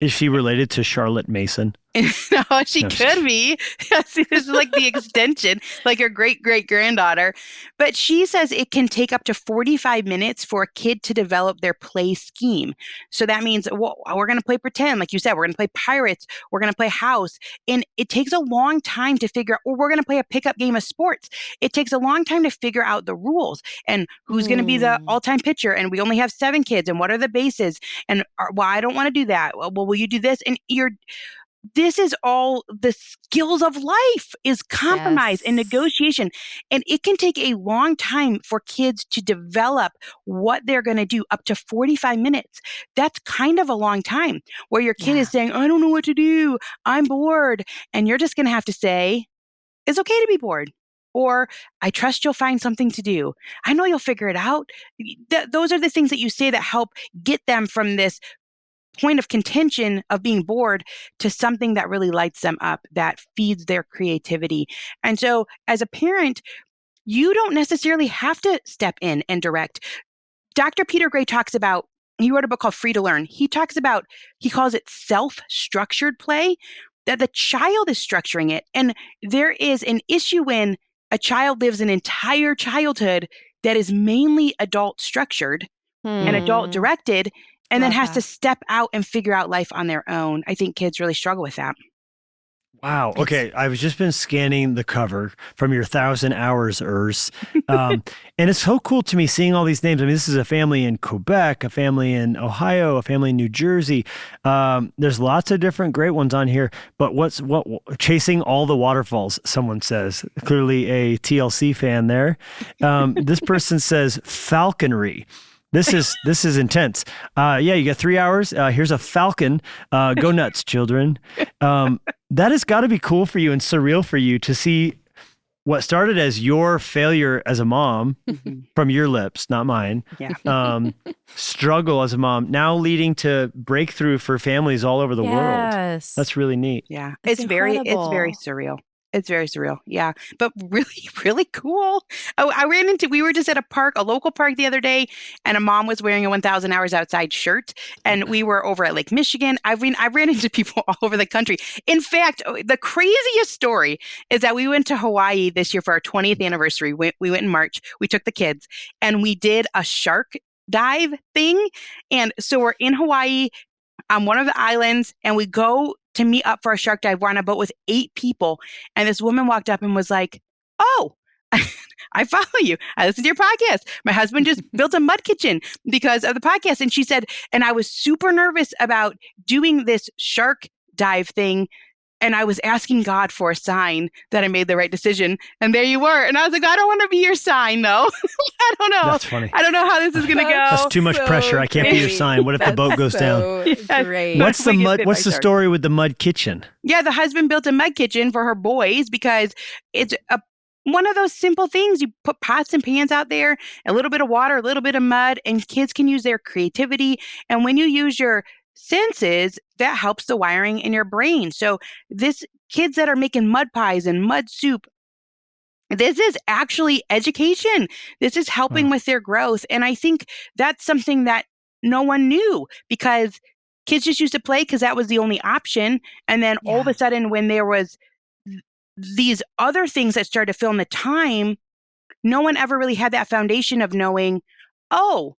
Is she related to Charlotte Mason? No, she could be. This is like the extension, like her great-great-granddaughter. But she says it can take up to 45 minutes for a kid to develop their play scheme. So that means, well, we're going to play pretend. Like you said, we're going to play pirates. We're going to play house. And it takes a long time to figure out, or we're going to play a pickup game of sports. It takes a long time to figure out the rules and who's going to be the all-time pitcher. And we only have 7 kids. And what are the bases? And, well, I don't want to do that. Well, will you do this? And this is all the skills of life, is compromise and negotiation. And it can take a long time for kids to develop what they're going to do, up to 45 minutes. That's kind of a long time where your kid is saying, I don't know what to do. I'm bored. And you're just going to have to say, it's okay to be bored. Or, I trust you'll find something to do. I know you'll figure it out. Those are the things that you say that help get them from this point of contention of being bored to something that really lights them up, that feeds their creativity. And so as a parent, you don't necessarily have to step in and direct. Dr. Peter Gray talks about, he wrote a book called Free to Learn. He talks about, he calls it self-structured play, that the child is structuring it. And there is an issue when a child lives an entire childhood that is mainly adult structured and adult directed, and then has to step out and figure out life on their own. I think kids really struggle with that. Wow. Okay. I've just been scanning the cover from your 1,000 Hours, Urs. And it's so cool to me seeing all these names. I mean, this is a family in Quebec, a family in Ohio, a family in New Jersey. There's lots of different great ones on here, but what Chasing All the Waterfalls, someone says, clearly a TLC fan there. This person says falconry. This is intense. You got 3 hours. Here's a falcon. Go nuts, children. That has got to be cool for you and surreal for you to see what started as your failure as a mom from your lips, not mine. Struggle as a mom, now leading to breakthrough for families all over the world. That's really neat. Yeah, it's very surreal. It's very surreal. Yeah. But really, really cool. Oh, we were just at a local park the other day, and a mom was wearing a 1,000 Hours Outside shirt. And we were over at Lake Michigan. I ran into people all over the country. In fact, the craziest story is that we went to Hawaii this year for our 20th anniversary. We went in March. We took the kids and we did a shark dive thing. And so we're in Hawaii on one of the islands, and we go to meet up for a shark dive. We're on a boat with 8 people. And this woman walked up and was like, oh, I follow you. I listen to your podcast. My husband just built a mud kitchen because of the podcast. And she said, and I was super nervous about doing this shark dive thing. And I was asking God for a sign that I made the right decision. And there you were. And I was like, I don't want to be your sign, though. I don't know. That's funny. I don't know how this is going to go. That's too much pressure. I can't be your sign. What if the boat goes down? Great. What's the story with the mud kitchen? Yeah, the husband built a mud kitchen for her boys because it's one of those simple things. You put pots and pans out there, a little bit of water, a little bit of mud, and kids can use their creativity. And when you use your senses, that helps the wiring in your brain. So kids that are making mud pies and mud soup, this is actually education. This is helping with their growth. And I think that's something that no one knew, because kids just used to play because that was the only option. And then all of a sudden, when there was these other things that started to fill in the time, no one ever really had that foundation of knowing, oh,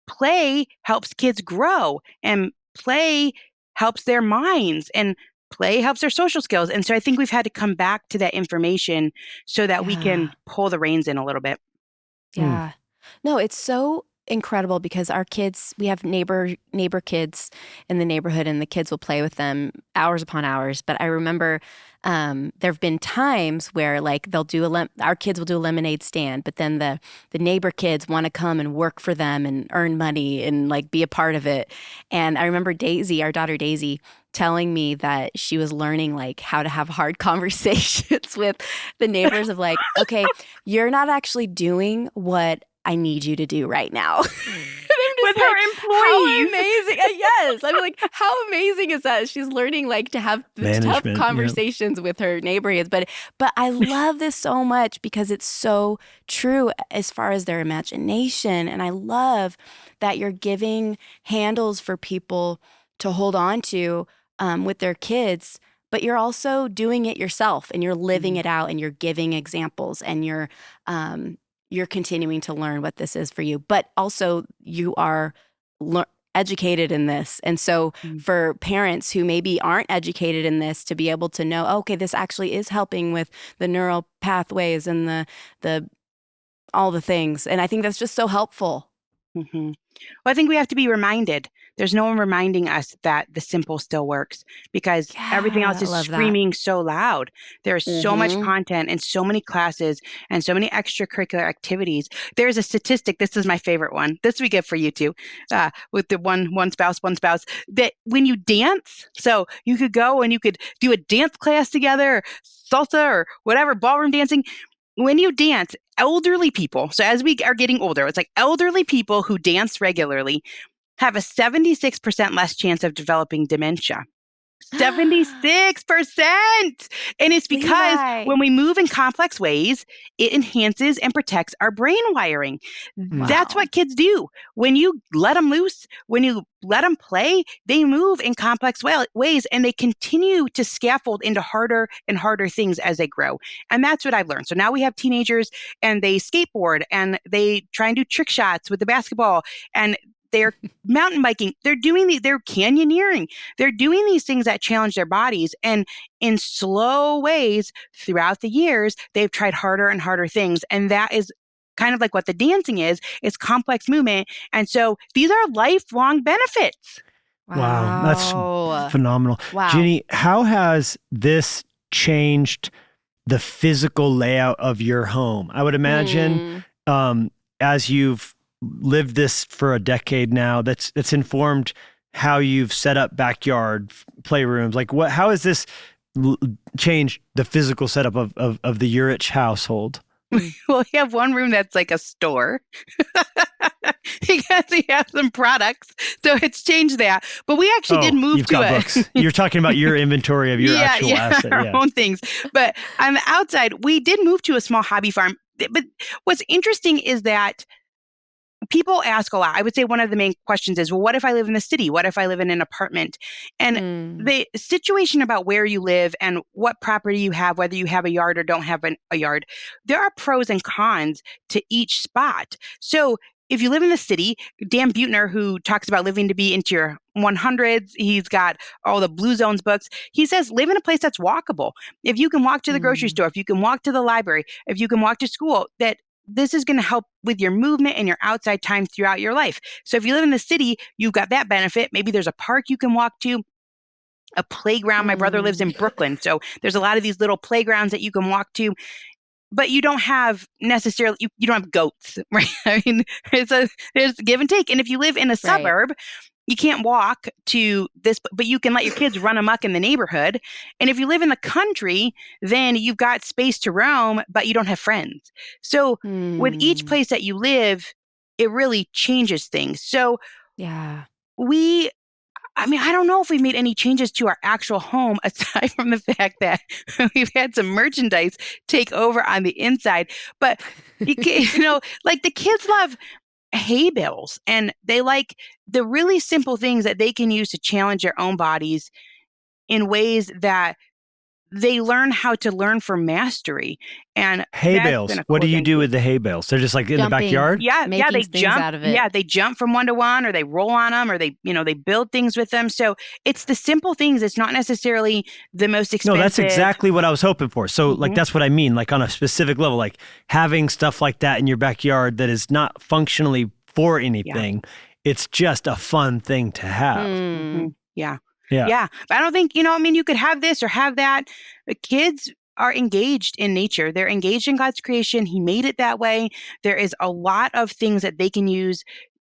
play helps kids grow, and play helps their minds, and play helps their social skills. And so I think we've had to come back to that information so that we can pull the reins in a little bit. Yeah. No, it's so incredible because our kids, we have neighbor kids in the neighborhood, and the kids will play with them hours upon hours. But I remember there have been times where like they'll do our kids will do a lemonade stand, but then the neighbor kids want to come and work for them and earn money and like be a part of it. And I remember Daisy, our daughter Daisy, telling me that she was learning like how to have hard conversations with the neighbors of like, okay, you're not actually doing what I need you to do right now. With her employees. How amazing. Yes. I'm like, how amazing is that? She's learning like to have tough conversations with her neighbors. But I love this so much because it's so true as far as their imagination. And I love that you're giving handles for people to hold on to with their kids, but you're also doing it yourself and you're living it out and you're giving examples and you're continuing to learn what this is for you, but also you are educated in this. And so for parents who maybe aren't educated in this to be able to know, okay, this actually is helping with the neural pathways and the all the things. And I think that's just so helpful. Mm-hmm. Well, I think we have to be reminded. There's no one reminding us that the simple still works because everything else is screaming so loud. There's so much content and so many classes and so many extracurricular activities. There's a statistic. This is my favorite one. This we get for you too, with the one spouse, that when you dance, so you could go and you could do a dance class together, salsa or whatever, ballroom dancing. When you dance, elderly people, so as we are getting older, it's like elderly people who dance regularly have a 76% less chance of developing dementia. 76%! And it's because when we move in complex ways, it enhances and protects our brain wiring. Wow. That's what kids do. When you let them loose, when you let them play, they move in complex ways and they continue to scaffold into harder and harder things as they grow. And that's what I've learned. So now we have teenagers and they skateboard and they try and do trick shots with the basketball and they're mountain biking. They're canyoneering. They're doing these things that challenge their bodies. And in slow ways throughout the years, they've tried harder and harder things. And that is kind of like what the dancing is. It's complex movement. And so these are lifelong benefits. Wow. That's phenomenal. Wow. Ginny, how has this changed the physical layout of your home? I would imagine as you've lived this for a decade now, that's informed how you've set up backyard playrooms. Like how has this changed the physical setup of the Yurich household? Well, we have one room that's like a store because we have some products. So it's changed that. But we actually did move to it. Books. You're talking about your inventory of your actual asset. Our own things. But on the outside, we did move to a small hobby farm. But what's interesting is that people ask a lot. I would say one of the main questions is, well, what if I live in the city? What if I live in an apartment? And the situation about where you live and what property you have, whether you have a yard or don't have a yard, there are pros and cons to each spot. So if you live in the city, Dan Buettner, who talks about living to be into your 100s, he's got all the Blue Zones books. He says, live in a place that's walkable. If you can walk to the grocery store, if you can walk to the library, if you can walk to school, that this is going to help with your movement and your outside time throughout your life. So if you live in the city, you've got that benefit. Maybe there's a park you can walk to, a playground. My brother lives in Brooklyn. So there's a lot of these little playgrounds that you can walk to, but you don't have necessarily, you don't have goats, right? I mean, there's give and take. And if you live in a suburb, you can't walk to this, but you can let your kids run amok in the neighborhood. And if you live in the country, then you've got space to roam, but you don't have friends. So with each place that you live, it really changes things. So I don't know if we've made any changes to our actual home aside from the fact that we've had some merchandise take over on the inside. But, like the kids love hay bales and they like the really simple things that they can use to challenge their own bodies in ways that they learn how to learn for mastery. And hay bales. What do you do with the hay bales? They're just like in the backyard? They jump out of it. Yeah, they jump from one to one, or they roll on them, or they build things with them. So it's the simple things. It's not necessarily the most expensive. No, that's exactly what I was hoping for. So like that's what I mean, like on a specific level, like having stuff like that in your backyard that is not functionally for anything. Yeah. It's just a fun thing to have. Mm-hmm. Yeah. But I don't think, you could have this or have that. The kids are engaged in nature. They're engaged in God's creation. He made it that way. There is a lot of things that they can use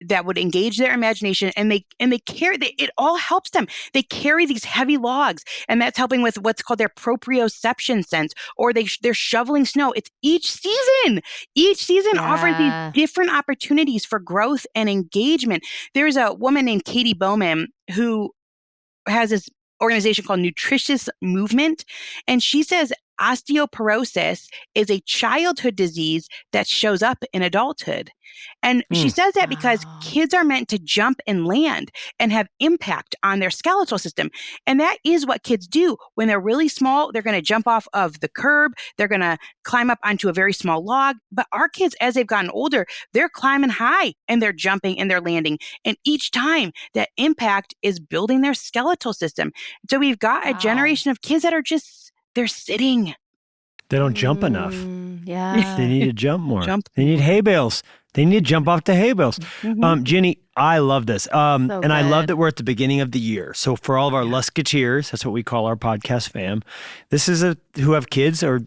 that would engage their imagination, and they carry, it all helps them. They carry these heavy logs, and that's helping with what's called their proprioception sense, or they're shoveling snow. It's each season offers these different opportunities for growth and engagement. There's a woman named Katie Bowman who has this organization called Nutritious Movement, and she says osteoporosis is a childhood disease that shows up in adulthood. And she says that because kids are meant to jump and land and have impact on their skeletal system. And that is what kids do. When they're really small, they're going to jump off of the curb. They're going to climb up onto a very small log. But our kids, as they've gotten older, they're climbing high and they're jumping and they're landing. And each time that impact is building their skeletal system. So we've got a generation of kids that are they're sitting. They don't jump enough. Yeah. They need to jump more. They need hay bales. They need to jump off the hay bales. Ginny, I love this. And I love that we're at the beginning of the year. So for all of our Luskatiers, that's what we call our podcast fam, this is who have kids or,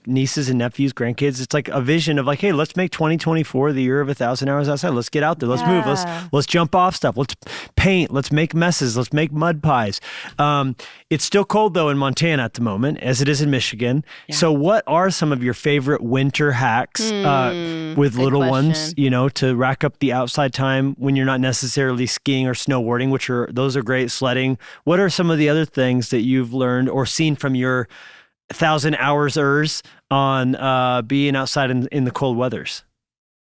nieces and nephews, grandkids. It's like a vision of like, hey, let's make 2024 the year of 1,000 hours outside. Let's get out there. Let's move. Let's jump off stuff. Let's paint. Let's make messes. Let's make mud pies. It's still cold though in Montana at the moment, as it is in Michigan. Yeah. So what are some of your favorite winter hacks with little ones, to rack up the outside time when you're not necessarily skiing or snowboarding, those are great, sledding. What are some of the other things that you've learned or seen from your 1,000 hours on being outside in the cold weathers?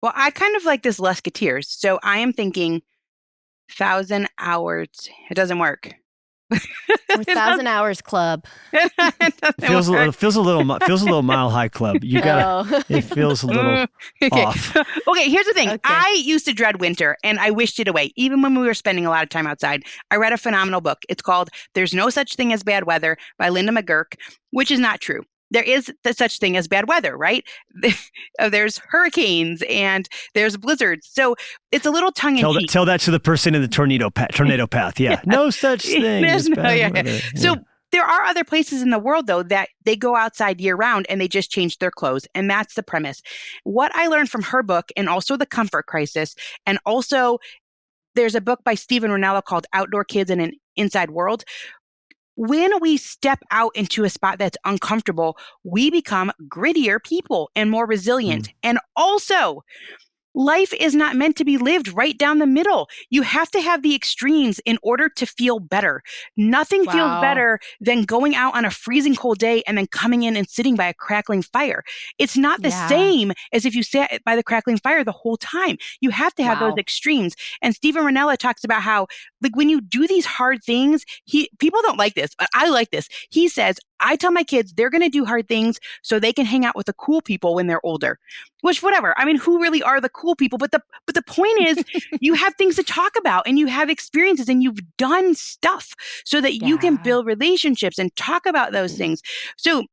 Well, I kind of like this Luskatiers. So I am thinking 1,000 hours. It doesn't work. 1,000 hours club. feels a little mile high club. You got it feels a little off. Okay, here's the thing. Okay. I used to dread winter and I wished it away. Even when we were spending a lot of time outside, I read a phenomenal book. It's called There's No Such Thing as Bad Weather by Linda McGurk, which is not true. There is such thing as bad weather, right? There's hurricanes and there's blizzards. So it's a little tongue-in-cheek. Tell that to the person in the tornado path. Yeah. No such thing as bad weather. So there are other places in the world, though, that they go outside year-round and they just change their clothes. And that's the premise. What I learned from her book, and also The Comfort Crisis, and also there's a book by Steven Rinella called Outdoor Kids in an Inside World. When we step out into a spot that's uncomfortable, we become grittier people and more resilient. And also, life is not meant to be lived right down the middle. You have to have the extremes in order to feel better. Nothing feels better than going out on a freezing cold day and then coming in and sitting by a crackling fire. It's not the same as if you sat by the crackling fire the whole time. You have to have those extremes. And Steven Rinella talks about how, like, when you do these hard things, people don't like this, but I like this. He says, I tell my kids they're going to do hard things so they can hang out with the cool people when they're older. Which, whatever. I mean, who really are the cool people? But the point is, you have things to talk about and you have experiences and you've done stuff so that you can build relationships and talk about those things. So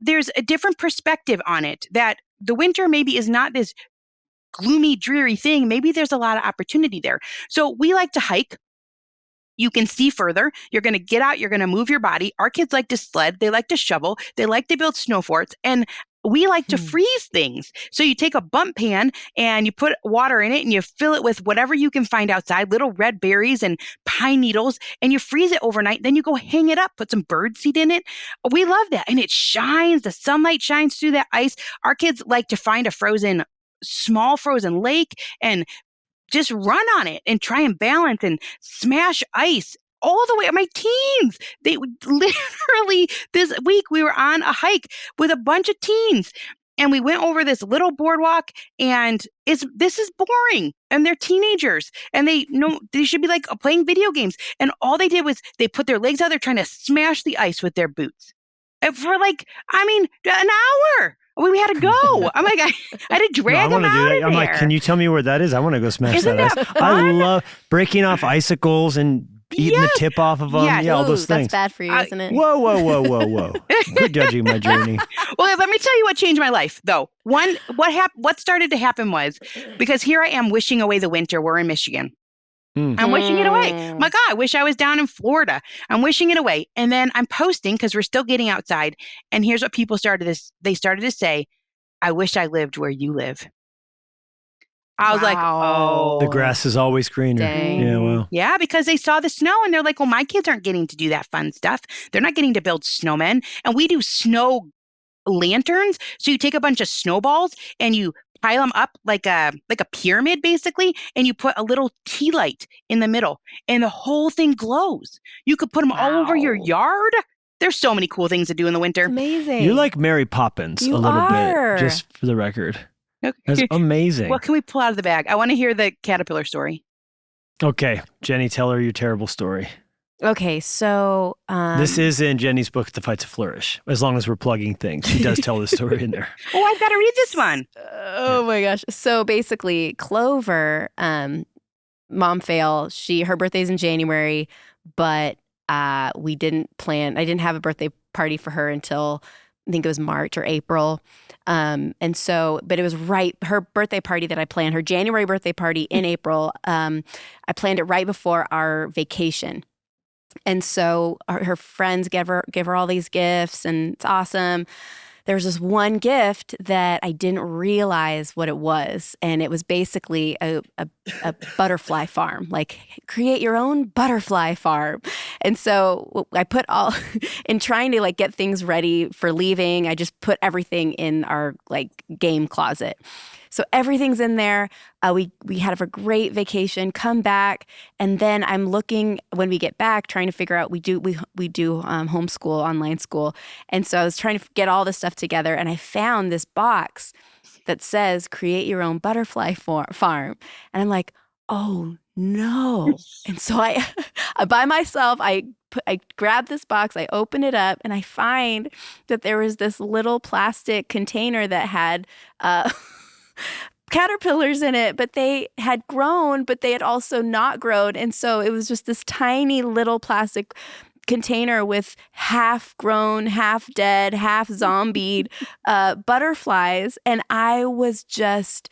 there's a different perspective on it, that the winter maybe is not this gloomy, dreary thing. Maybe there's a lot of opportunity there. So we like to hike. You can see further. You're going to get out. You're going to move your body. Our kids like to sled. They like to shovel. They like to build snow forts. And we like to freeze things. So you take a bump pan and you put water in it and you fill it with whatever you can find outside, little red berries and pine needles, and you freeze it overnight. Then you go hang it up, put some birdseed in it. We love that. And it shines. The sunlight shines through that ice. Our kids like to find a small frozen lake and just run on it and try and balance and smash ice all the way. My teens, they literally, this week we were on a hike with a bunch of teens and we went over this little boardwalk, and this is boring, and they're teenagers and they should be like playing video games. And all they did was they put their legs out there trying to smash the ice with their boots. And for an hour. We had to go. I'm like, I had to drag them out of there. I'm like, can you tell me where that is? I want to go smash that ice. I love breaking off icicles and eating the tip off of them. Yeah, all those things. That's bad for you, isn't it? Whoa. Quit judging my journey. Well, let me tell you what changed my life, though. What started to happen was, because here I am wishing away the winter. We're in Michigan. I'm wishing it away. My God, I wish I was down in Florida. I'm wishing it away. And then I'm posting because we're still getting outside. And here's what people started to say, I wish I lived where you live. I was like, oh. The grass is always greener. Dang. Yeah, well. Yeah, because they saw the snow and they're like, well, my kids aren't getting to do that fun stuff. They're not getting to build snowmen. And we do snow lanterns. So you take a bunch of snowballs and you pile them up like a pyramid, basically, and you put a little tea light in the middle and the whole thing glows. You could put them all over your yard. There's so many cool things to do in the winter. Amazing. You're like Mary Poppins a little bit, just for the record. Okay. That's amazing. What can we pull out of the bag? I want to hear the caterpillar story. Okay, Jennie, tell her your terrible story. Okay, so this is in Jennie's book, The Fight to Flourish. As long as we're plugging things, she does tell the story in there. Oh, I've got to read this one. Oh my gosh! So basically, Clover, mom fail. Her birthday's in January, but we didn't plan. I didn't have a birthday party for her until I think it was March or April. And so, but it was her birthday party that I planned, her January birthday party in April. I planned it right before our vacation. And so her friends give her all these gifts and it's awesome. There was this one gift that I didn't realize what it was. And it was basically a butterfly farm, like create your own butterfly farm. And so I put in trying to like get things ready for leaving, I just put everything in our like game closet. So everything's in there. We had a great vacation, come back, and then I'm looking when we get back, trying to figure out we do homeschool, online school, and so I was trying to get all this stuff together, and I found this box that says "Create Your Own Butterfly Farm," and I'm like, oh no! And so I by myself, I grab this box, I open it up, and I find that there was this little plastic container that had caterpillars in it, but they had grown, but they had also not grown. And so it was just this tiny little plastic container with half grown, half dead, half zombied butterflies. And I was just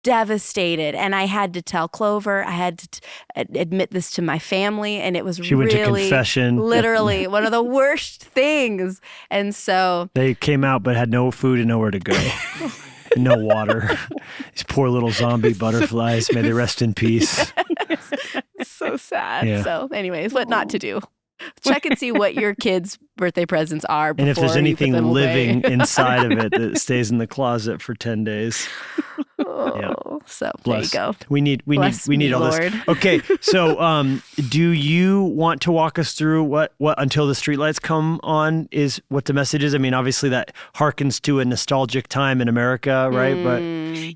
devastated. And I had to tell Clover, I had to admit this to my family. And it was she went to confession. Literally one of the worst things. And so they came out, but had no food and nowhere to go. No water. These poor little zombie butterflies. May they rest in peace. So sad. Yeah. So anyways, what not to do. Check and see what your kids' birthday presents are before and if there's anything living away. inside of it that stays in the closet for 10 days. So Bless. There you go. We need all Lord. this. Okay, so do you want to walk us through what Until the Streetlights Come On is, what the message is? I mean, obviously that harkens to a nostalgic time in America, right? But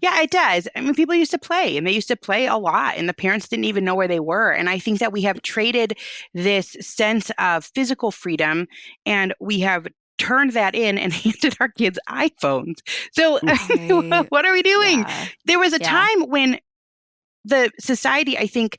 yeah, it does. I mean, people used to play, and they used to play a lot, and the parents didn't even know where they were. And I think that we have traded this sense of physical freedom, and we have turned that in and handed our kids iPhones. So what are we doing? Yeah. There was a time when the society, I think,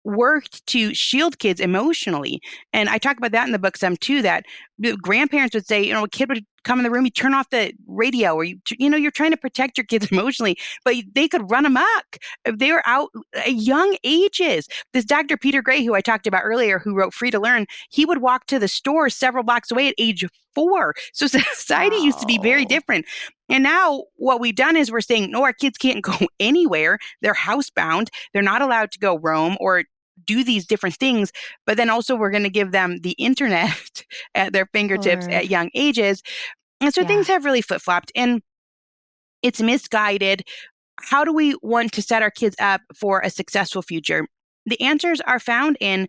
worked to shield kids emotionally. And I talk about that in the book some too, that the grandparents would say, a kid would come in the room, you turn off the radio, or you're trying to protect your kids emotionally, but they could run amok. They were out at young ages. This Dr. Peter Gray, who I talked about earlier, who wrote Free to Learn, he would walk to the store several blocks away at age 4. So society used to be very different. And now what we've done is we're saying, no, our kids can't go anywhere. They're housebound. They're not allowed to go roam or do these different things. But then also we're going to give them the internet at their fingertips at young ages. And so things have really flip-flopped, and it's misguided. How do we want to set our kids up for a successful future? The answers are found in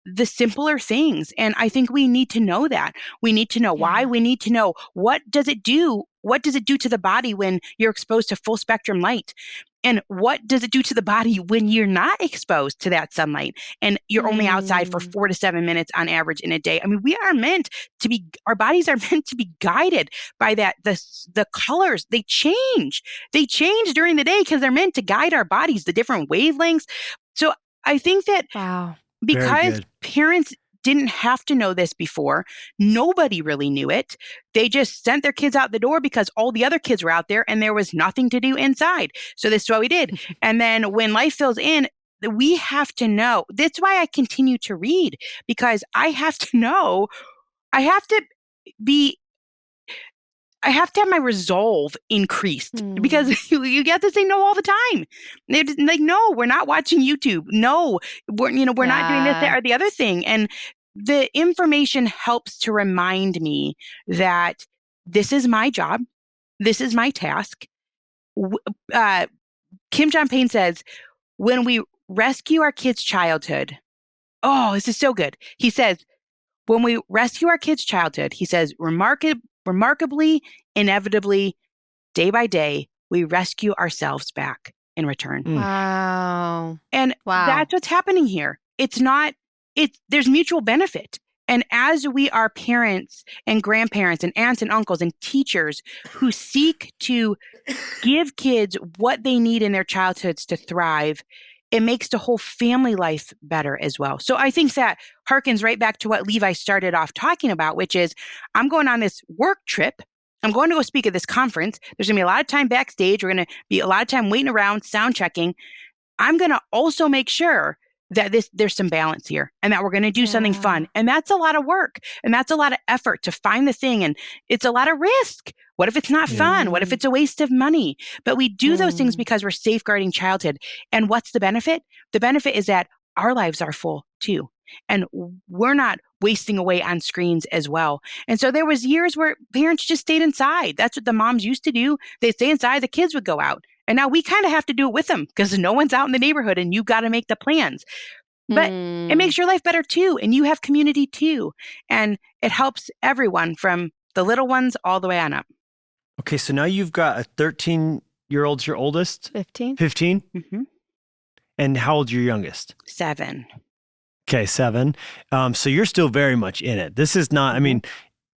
the simpler things. And I think we need to know that. We need to know why. We need to know, what does it do? What does it do to the body when you're exposed to full spectrum light? And what does it do to the body when you're not exposed to that sunlight and you're only outside for 4 to 7 minutes on average in a day? I mean, our bodies are meant to be guided by that. The colors, they change. They change during the day because they're meant to guide our bodies, the different wavelengths. So I think that because parents didn't have to know this before. Nobody really knew it. They just sent their kids out the door because all the other kids were out there and there was nothing to do inside. So this is what we did. And then when life fills in, we have to know. That's why I continue to read, because I have to know. I have to have my resolve increased, because you get to say no all the time. They're just like, no, we're not watching YouTube. No, we're not doing this, that, or the other thing. And the information helps to remind me that this is my job. This is my task. Kim John Payne says, when we rescue our kids' childhood, oh, this is so good. He says, when we rescue our kids' childhood, he says, remarkably, inevitably, day by day, we rescue ourselves back in return. Wow. And that's what's happening here. There's mutual benefit. And as we are parents and grandparents and aunts and uncles and teachers who seek to give kids what they need in their childhoods to thrive, it makes the whole family life better as well. So I think that harkens right back to what Levi started off talking about, which is, I'm going on this work trip. I'm going to go speak at this conference. There's going to be a lot of time backstage. We're going to be a lot of time waiting around, sound checking. I'm going to also make sure that there's some balance here and that we're going to do something fun. And that's a lot of work. And that's a lot of effort to find the thing. And it's a lot of risk. What if it's not fun? What if it's a waste of money? But we do those things because we're safeguarding childhood. And what's the benefit? The benefit is that our lives are full too. And we're not wasting away on screens as well. And so there was years where parents just stayed inside. That's what the moms used to do. They'd stay inside, the kids would go out. And now we kind of have to do it with them because no one's out in the neighborhood and you've got to make the plans. But it makes your life better too. And you have community too. And it helps everyone from the little ones all the way on up. Okay, so now you've got a 13-year-old's your oldest? 15. 15? Mm-hmm. And how old's your youngest? 7. Okay, 7. So you're still very much in it. This is not, I mean,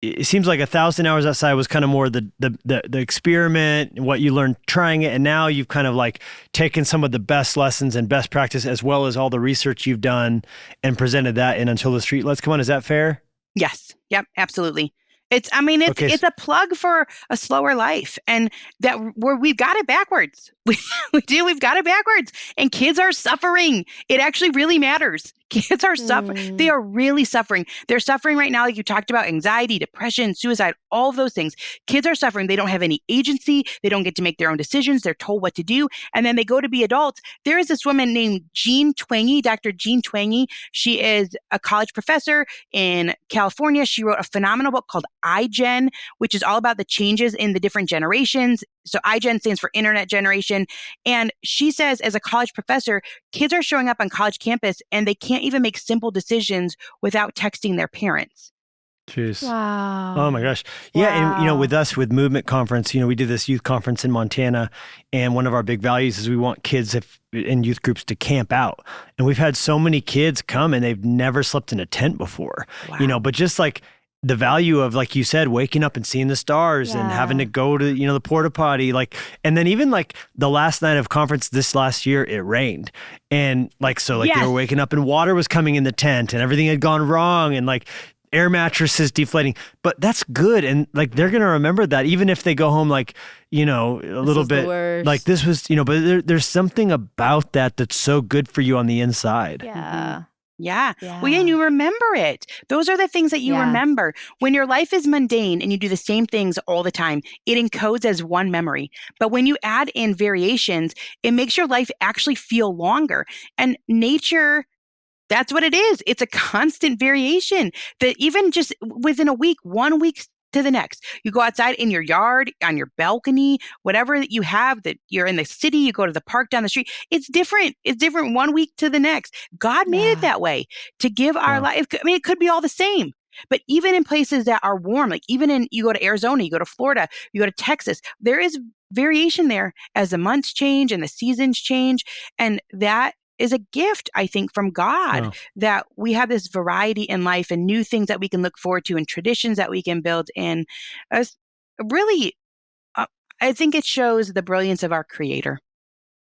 it seems like 1,000 hours outside was kind of more the experiment, what you learned trying it. And now you've kind of like taken some of the best lessons and best practice, as well as all the research you've done, and presented that in Until the Street Lights Come On. Is that fair? Yes. Yep. Absolutely. It's a plug for a slower life, and that we've got it backwards. We've got it backwards, and kids are suffering. It actually really matters. Kids are suffering. They are really suffering. They're suffering right now, like you talked about, anxiety, depression, suicide, all of those things. Kids are suffering. They don't have any agency. They don't get to make their own decisions. They're told what to do. And then they go to be adults. There is this woman named Jean Twenge, Dr. Jean Twenge. She is a college professor in California. She wrote a phenomenal book called iGen, which is all about the changes in the different generations. So iGen stands for Internet Generation. And she says, as a college professor, kids are showing up on college campus and they can't even make simple decisions without texting their parents. Jeez. Wow. Oh my gosh. Yeah. And with us, with Movement Conference, we did this youth conference in Montana. And one of our big values is we want kids in youth groups to camp out. And we've had so many kids come and they've never slept in a tent before, but just like the value of, like you said, waking up and seeing the stars and having to go to, the porta potty, and then even like the last night of conference this last year, it rained. And they were waking up and water was coming in the tent and everything had gone wrong and like air mattresses deflating, but that's good. And like, they're going to remember that even if they go home, a little bit like this was, but there's something about that that's so good for you on the inside. Yeah. Yeah. Well, and you remember it. Those are the things that you remember. When your life is mundane and you do the same things all the time, it encodes as one memory. But when you add in variations, it makes your life actually feel longer. And nature, that's what it is. It's a constant variation that even just within a week, 1 week to the next, you go outside in your yard, on your balcony, whatever that you have, that you're in the city, you go to the park down the street. It's different. It's different 1 week to the next. God made it that way to give our life. I mean, it could be all the same, but even in places that are warm, like you go to Arizona, you go to Florida, you go to Texas, there is variation there as the months change and the seasons change. And that is a gift, I think, from God, that we have this variety in life and new things that we can look forward to and traditions that we can build in. Really, I think it shows the brilliance of our Creator.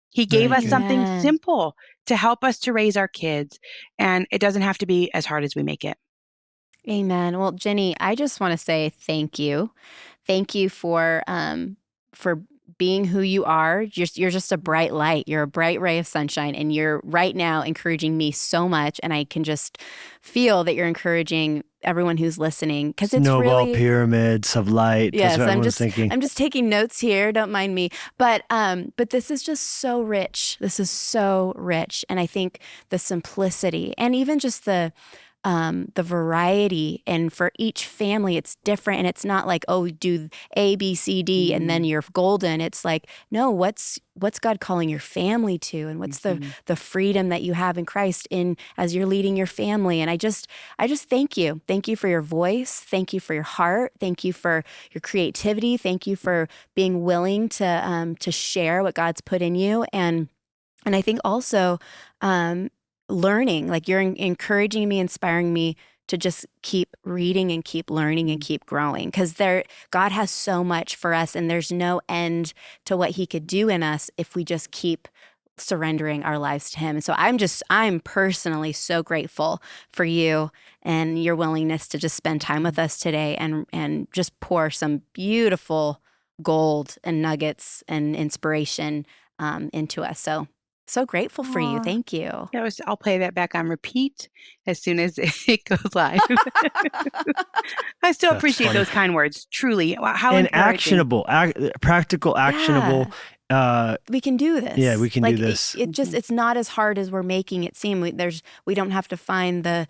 He gave us something simple to help us to raise our kids, and it doesn't have to be as hard as we make it. Amen. Well, Jennie, I just want to say thank you. Thank you for being who you are. You're just a bright light. You're a bright ray of sunshine, and you're right now encouraging me so much. And I can just feel that you're encouraging everyone who's listening, because it's snowball really pyramids of light. Yes, That's what everyone's thinking. I'm just taking notes here. Don't mind me. But this is just so rich. This is so rich, and I think the simplicity and even just the variety, and for each family it's different, and it's not like, oh, do A, B, C, D, and then you're golden. It's like, no, what's God calling your family to, and what's the freedom that you have in Christ in as you're leading your family. And I just thank you for your voice, thank you for your heart, thank you for your creativity, thank you for being willing to share what God's put in you, and I think also learning, like you're encouraging me, inspiring me to just keep reading and keep learning and keep growing, because God has so much for us, and there's no end to what he could do in us if we just keep surrendering our lives to him. And so I'm personally so grateful for you and your willingness to just spend time with us today and just pour some beautiful gold and nuggets and inspiration into us. So grateful for you. Thank you. I'll play that back on repeat as soon as it goes live. I still appreciate those kind words. Truly. How and actionable, practical, actionable. Yeah. We can do this. Yeah, we can do this. It's not as hard as we're making it seem. We don't have to find the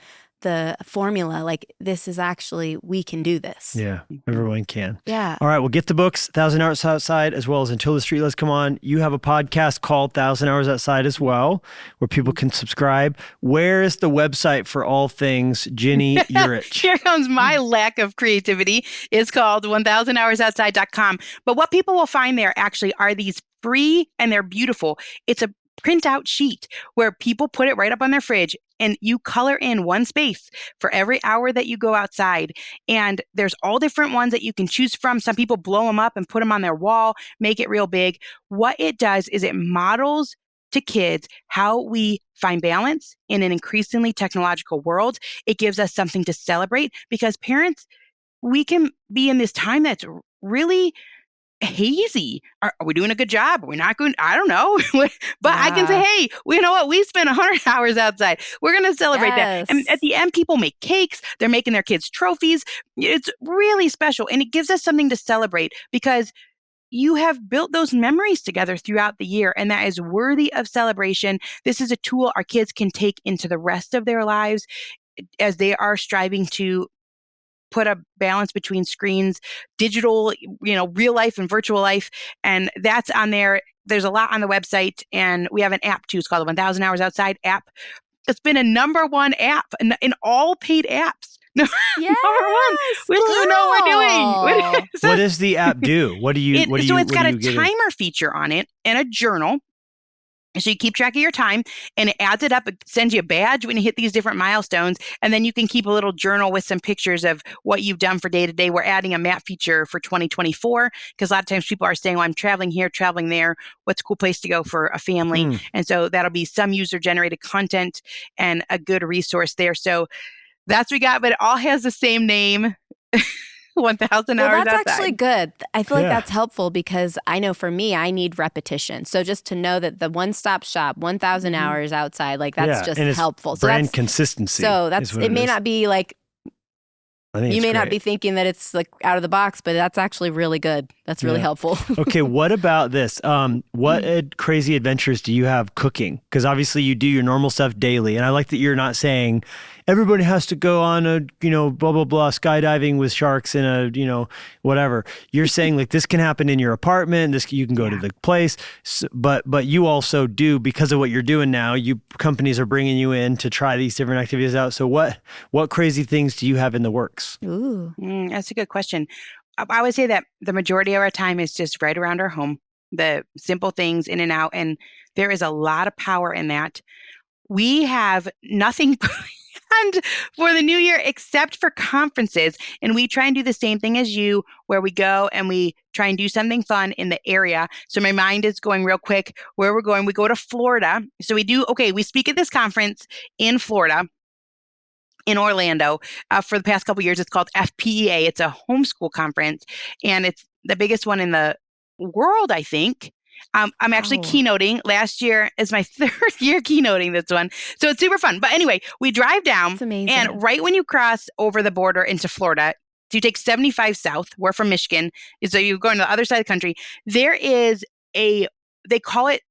formula. Like, this is actually, we can do this. Yeah, everyone can. Yeah. All right, well, get the books, 1,000 Hours Outside, as well as Until the Streetlights Come On. You have a podcast called 1,000 Hours Outside as well, where people can subscribe. Where is the website for all things Ginny Yurich? Here comes my lack of creativity. It's called 1000hoursoutside.com. But what people will find there actually are these free, and they're beautiful. It's a printout sheet where people put it right up on their fridge, and you color in one space for every hour that you go outside. And there's all different ones that you can choose from. Some people blow them up and put them on their wall, make it real big. What it does is it models to kids how we find balance in an increasingly technological world. It gives us something to celebrate, because parents, we can be in this time that's really hazy. Are we doing a good job? Are we not good? I don't know. But I can say, hey, you know what? We spent 100 hours outside. We're going to celebrate that. And at the end, people make cakes. They're making their kids trophies. It's really special. And it gives us something to celebrate, because you have built those memories together throughout the year, and that is worthy of celebration. This is a tool our kids can take into the rest of their lives as they are striving to put a balance between screens, digital, real life and virtual life. And that's on there. There's a lot on the website, and we have an app too. It's called the 1000 Hours Outside app. It's been a #1 app in all paid apps. Yes, #1. We don't even know what we're doing. What does the app do? So it's got a timer feature on it and a journal. So you keep track of your time, and it adds it up. It sends you a badge when you hit these different milestones. And then you can keep a little journal with some pictures of what you've done for day to day. We're adding a map feature for 2024, because a lot of times people are saying, well, I'm traveling here, traveling there. What's a cool place to go for a family? And so that'll be some user-generated content and a good resource there. So that's what we got, but it all has the same name. 1,000 hours outside. That's actually good. I feel like that's helpful, because I know for me, I need repetition. So just to know that the one-stop shop, 1,000 hours outside, like that's just helpful. So brand consistency. So it may not be like, you may not be thinking that it's like out of the box, but that's actually really good. That's really helpful. Okay, what about this? What crazy adventures do you have cooking? Because obviously you do your normal stuff daily, and I like that you're not saying everybody has to go on a, blah, blah, blah, skydiving with sharks in a, whatever. You're saying like this can happen in your apartment. You can go to the place, but you also do, because of what you're doing now, companies are bringing you in to try these different activities out. So what crazy things do you have in the works? Ooh, that's a good question. I would say that the majority of our time is just right around our home, the simple things in and out. And there is a lot of power in that. We have nothing planned for the new year except for conferences. And we try and do the same thing as you, where we go and we try and do something fun in the area. So my mind is going real quick where we're going. We go to Florida. So we speak at this conference in Florida. in Orlando for the past couple of years. It's called FPEA. It's a homeschool conference, and it's the biggest one in the world, I think. I'm actually keynoting. Last year is my 3rd year keynoting this one. So it's super fun. But anyway, we drive down, and right when you cross over the border into Florida, so you take 75 south, we're from Michigan, so you're going to the other side of the country, there is they call it,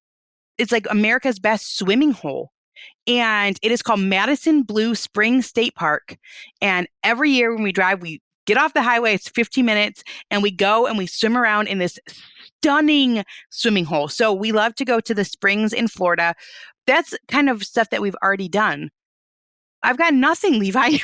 it's like America's best swimming hole. And it is called Madison Blue Spring State Park. And every year when we drive, we get off the highway, it's 15 minutes, and we go and we swim around in this stunning swimming hole. So we love to go to the springs in Florida. That's kind of stuff that we've already done. I've got nothing, Levi.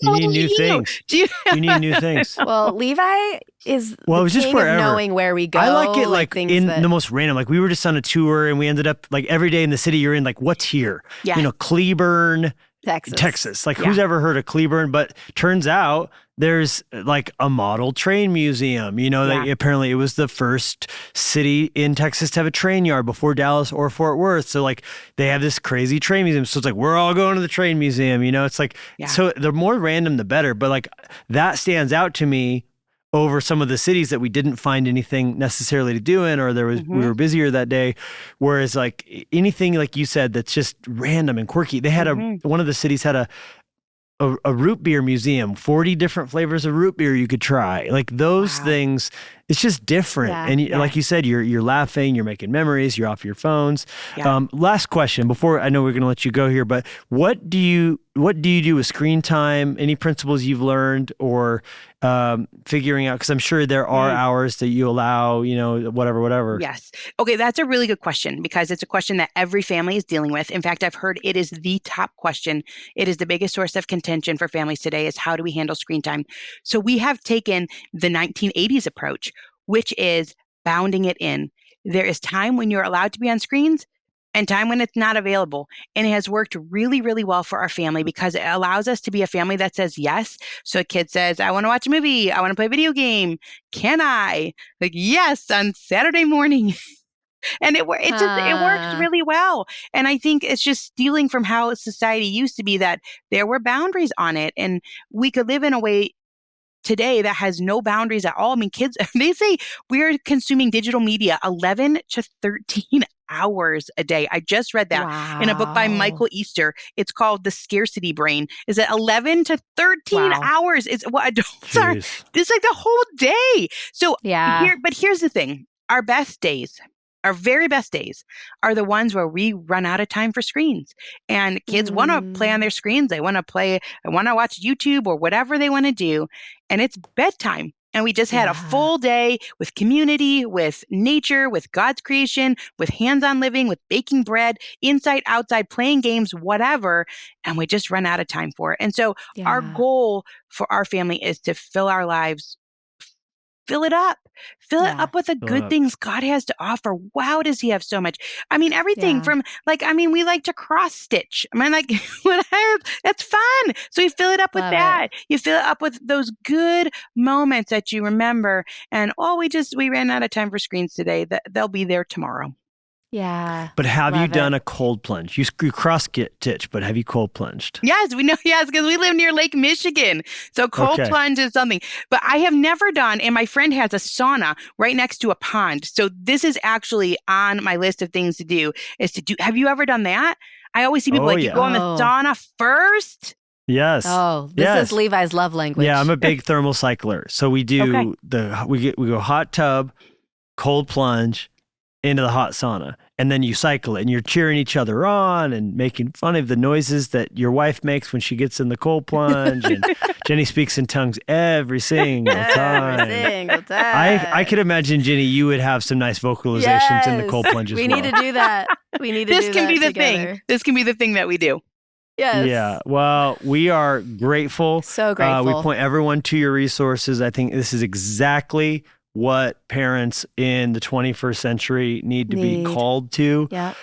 You need new things. You need new things. Well, Levi is the king of knowing where we go. I like it like in the most random. Like we were just on a tour and we ended up like every day in the city you're in, like what's here? Yeah. You know, Cleburne, Texas. Like who's ever heard of Cleburne? But turns out there's like a model train museum. You know, apparently it was the first city in Texas to have a train yard before Dallas or Fort Worth. So like they have this crazy train museum. So it's like, we're all going to the train museum. You know, it's like, so the more random, the better. But like that stands out to me over some of the cities that we didn't find anything necessarily to do in, or there was we were busier that day. Whereas like anything, like you said, that's just random and quirky. They had one of the cities had a root beer museum, 40 different flavors of root beer you could try. Like those things, it's just different. And like you said, you're laughing, you're making memories, you're off your phones. Last question before, I know we're going to let you go here, but what do you do with screen time? Any principles you've learned or figuring out? Because I'm sure there are hours that you allow, you know, whatever. Yes. Okay, that's a really good question because it's a question that every family is dealing with. In fact, I've heard it is the top question. It is the biggest source of contention for families today is how do we handle screen time? So we have taken the 1980s approach, which is bounding it in. There is time when you're allowed to be on screens and time when it's not available. And it has worked really, really well for our family because it allows us to be a family that says yes. So a kid says, I want to watch a movie. I want to play a video game. Can I? Like, yes, on Saturday morning. And it works really well. And I think it's just stealing from how society used to be that there were boundaries on it. And we could live in a way today that has no boundaries at all. I mean, kids, they say we're consuming digital media 11 to 13 hours a day. I just read that in a book by Michael Easter. It's called The Scarcity Brain. Is it 11 to 13 hours? It's what adults are. It's like the whole day. So but here's the thing. Our best days, our very best days are the ones where we run out of time for screens and kids want to play on their screens. They want to watch YouTube or whatever they want to do. And it's bedtime. And we just had a full day with community, with nature, with God's creation, with hands-on living, with baking bread, inside, outside, playing games, whatever. And we just run out of time for it. And so our goal for our family is to fill our lives, fill it up with the good things God has to offer. Wow, does he have so much? I mean, everything from we like to cross stitch. I mean, like, that's fun. So you fill it up with that. You fill it up with those good moments that you remember. And we ran out of time for screens today. They'll be there tomorrow. Yeah. But have you done a cold plunge? You cross stitch, but have you cold plunged? Yes, we know. Yes, because we live near Lake Michigan. So cold plunge is something. But I have never done, and my friend has a sauna right next to a pond. So this is actually on my list of things to do. Have you ever done that? I always see people you go in the sauna first. Yes. Oh, this is Levi's love language. Yeah, I'm a big thermal cycler. So we do we go hot tub, cold plunge, into the hot sauna, and then you cycle it and you're cheering each other on and making fun of the noises that your wife makes when she gets in the cold plunge. And Jennie speaks in tongues every single time. I could imagine, Ginny, you would have some nice vocalizations in the cold plunge as well. We need to do that. This can be the thing. This can be the thing that we do. Yes. Yeah. Well, we are grateful. So grateful. We point everyone to your resources. I think this is exactly what parents in the 21st century need to be called to. Yeah.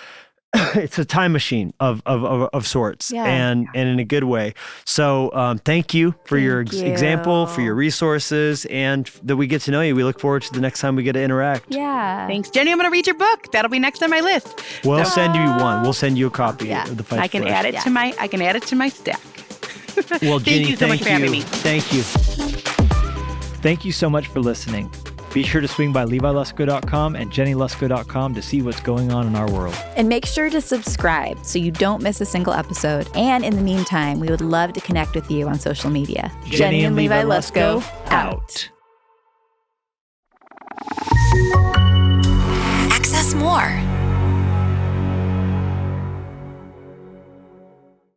It's a time machine of sorts, and in a good way. So thank you for your example, for your resources, and that we get to know you. We look forward to the next time we get to interact. Yeah. Thanks, Jennie. I'm going to read your book. That'll be next on my list. We'll send you one. We'll send you a copy of the Fight I can add it to my stack. Well, Ginny, thank you so much for having me. Thank you. Thank you so much for listening. Be sure to swing by LeviLusko.com and JennieLusko.com to see what's going on in our world. And make sure to subscribe so you don't miss a single episode. And in the meantime, we would love to connect with you on social media. Jennie and Levi Lusko out. Access more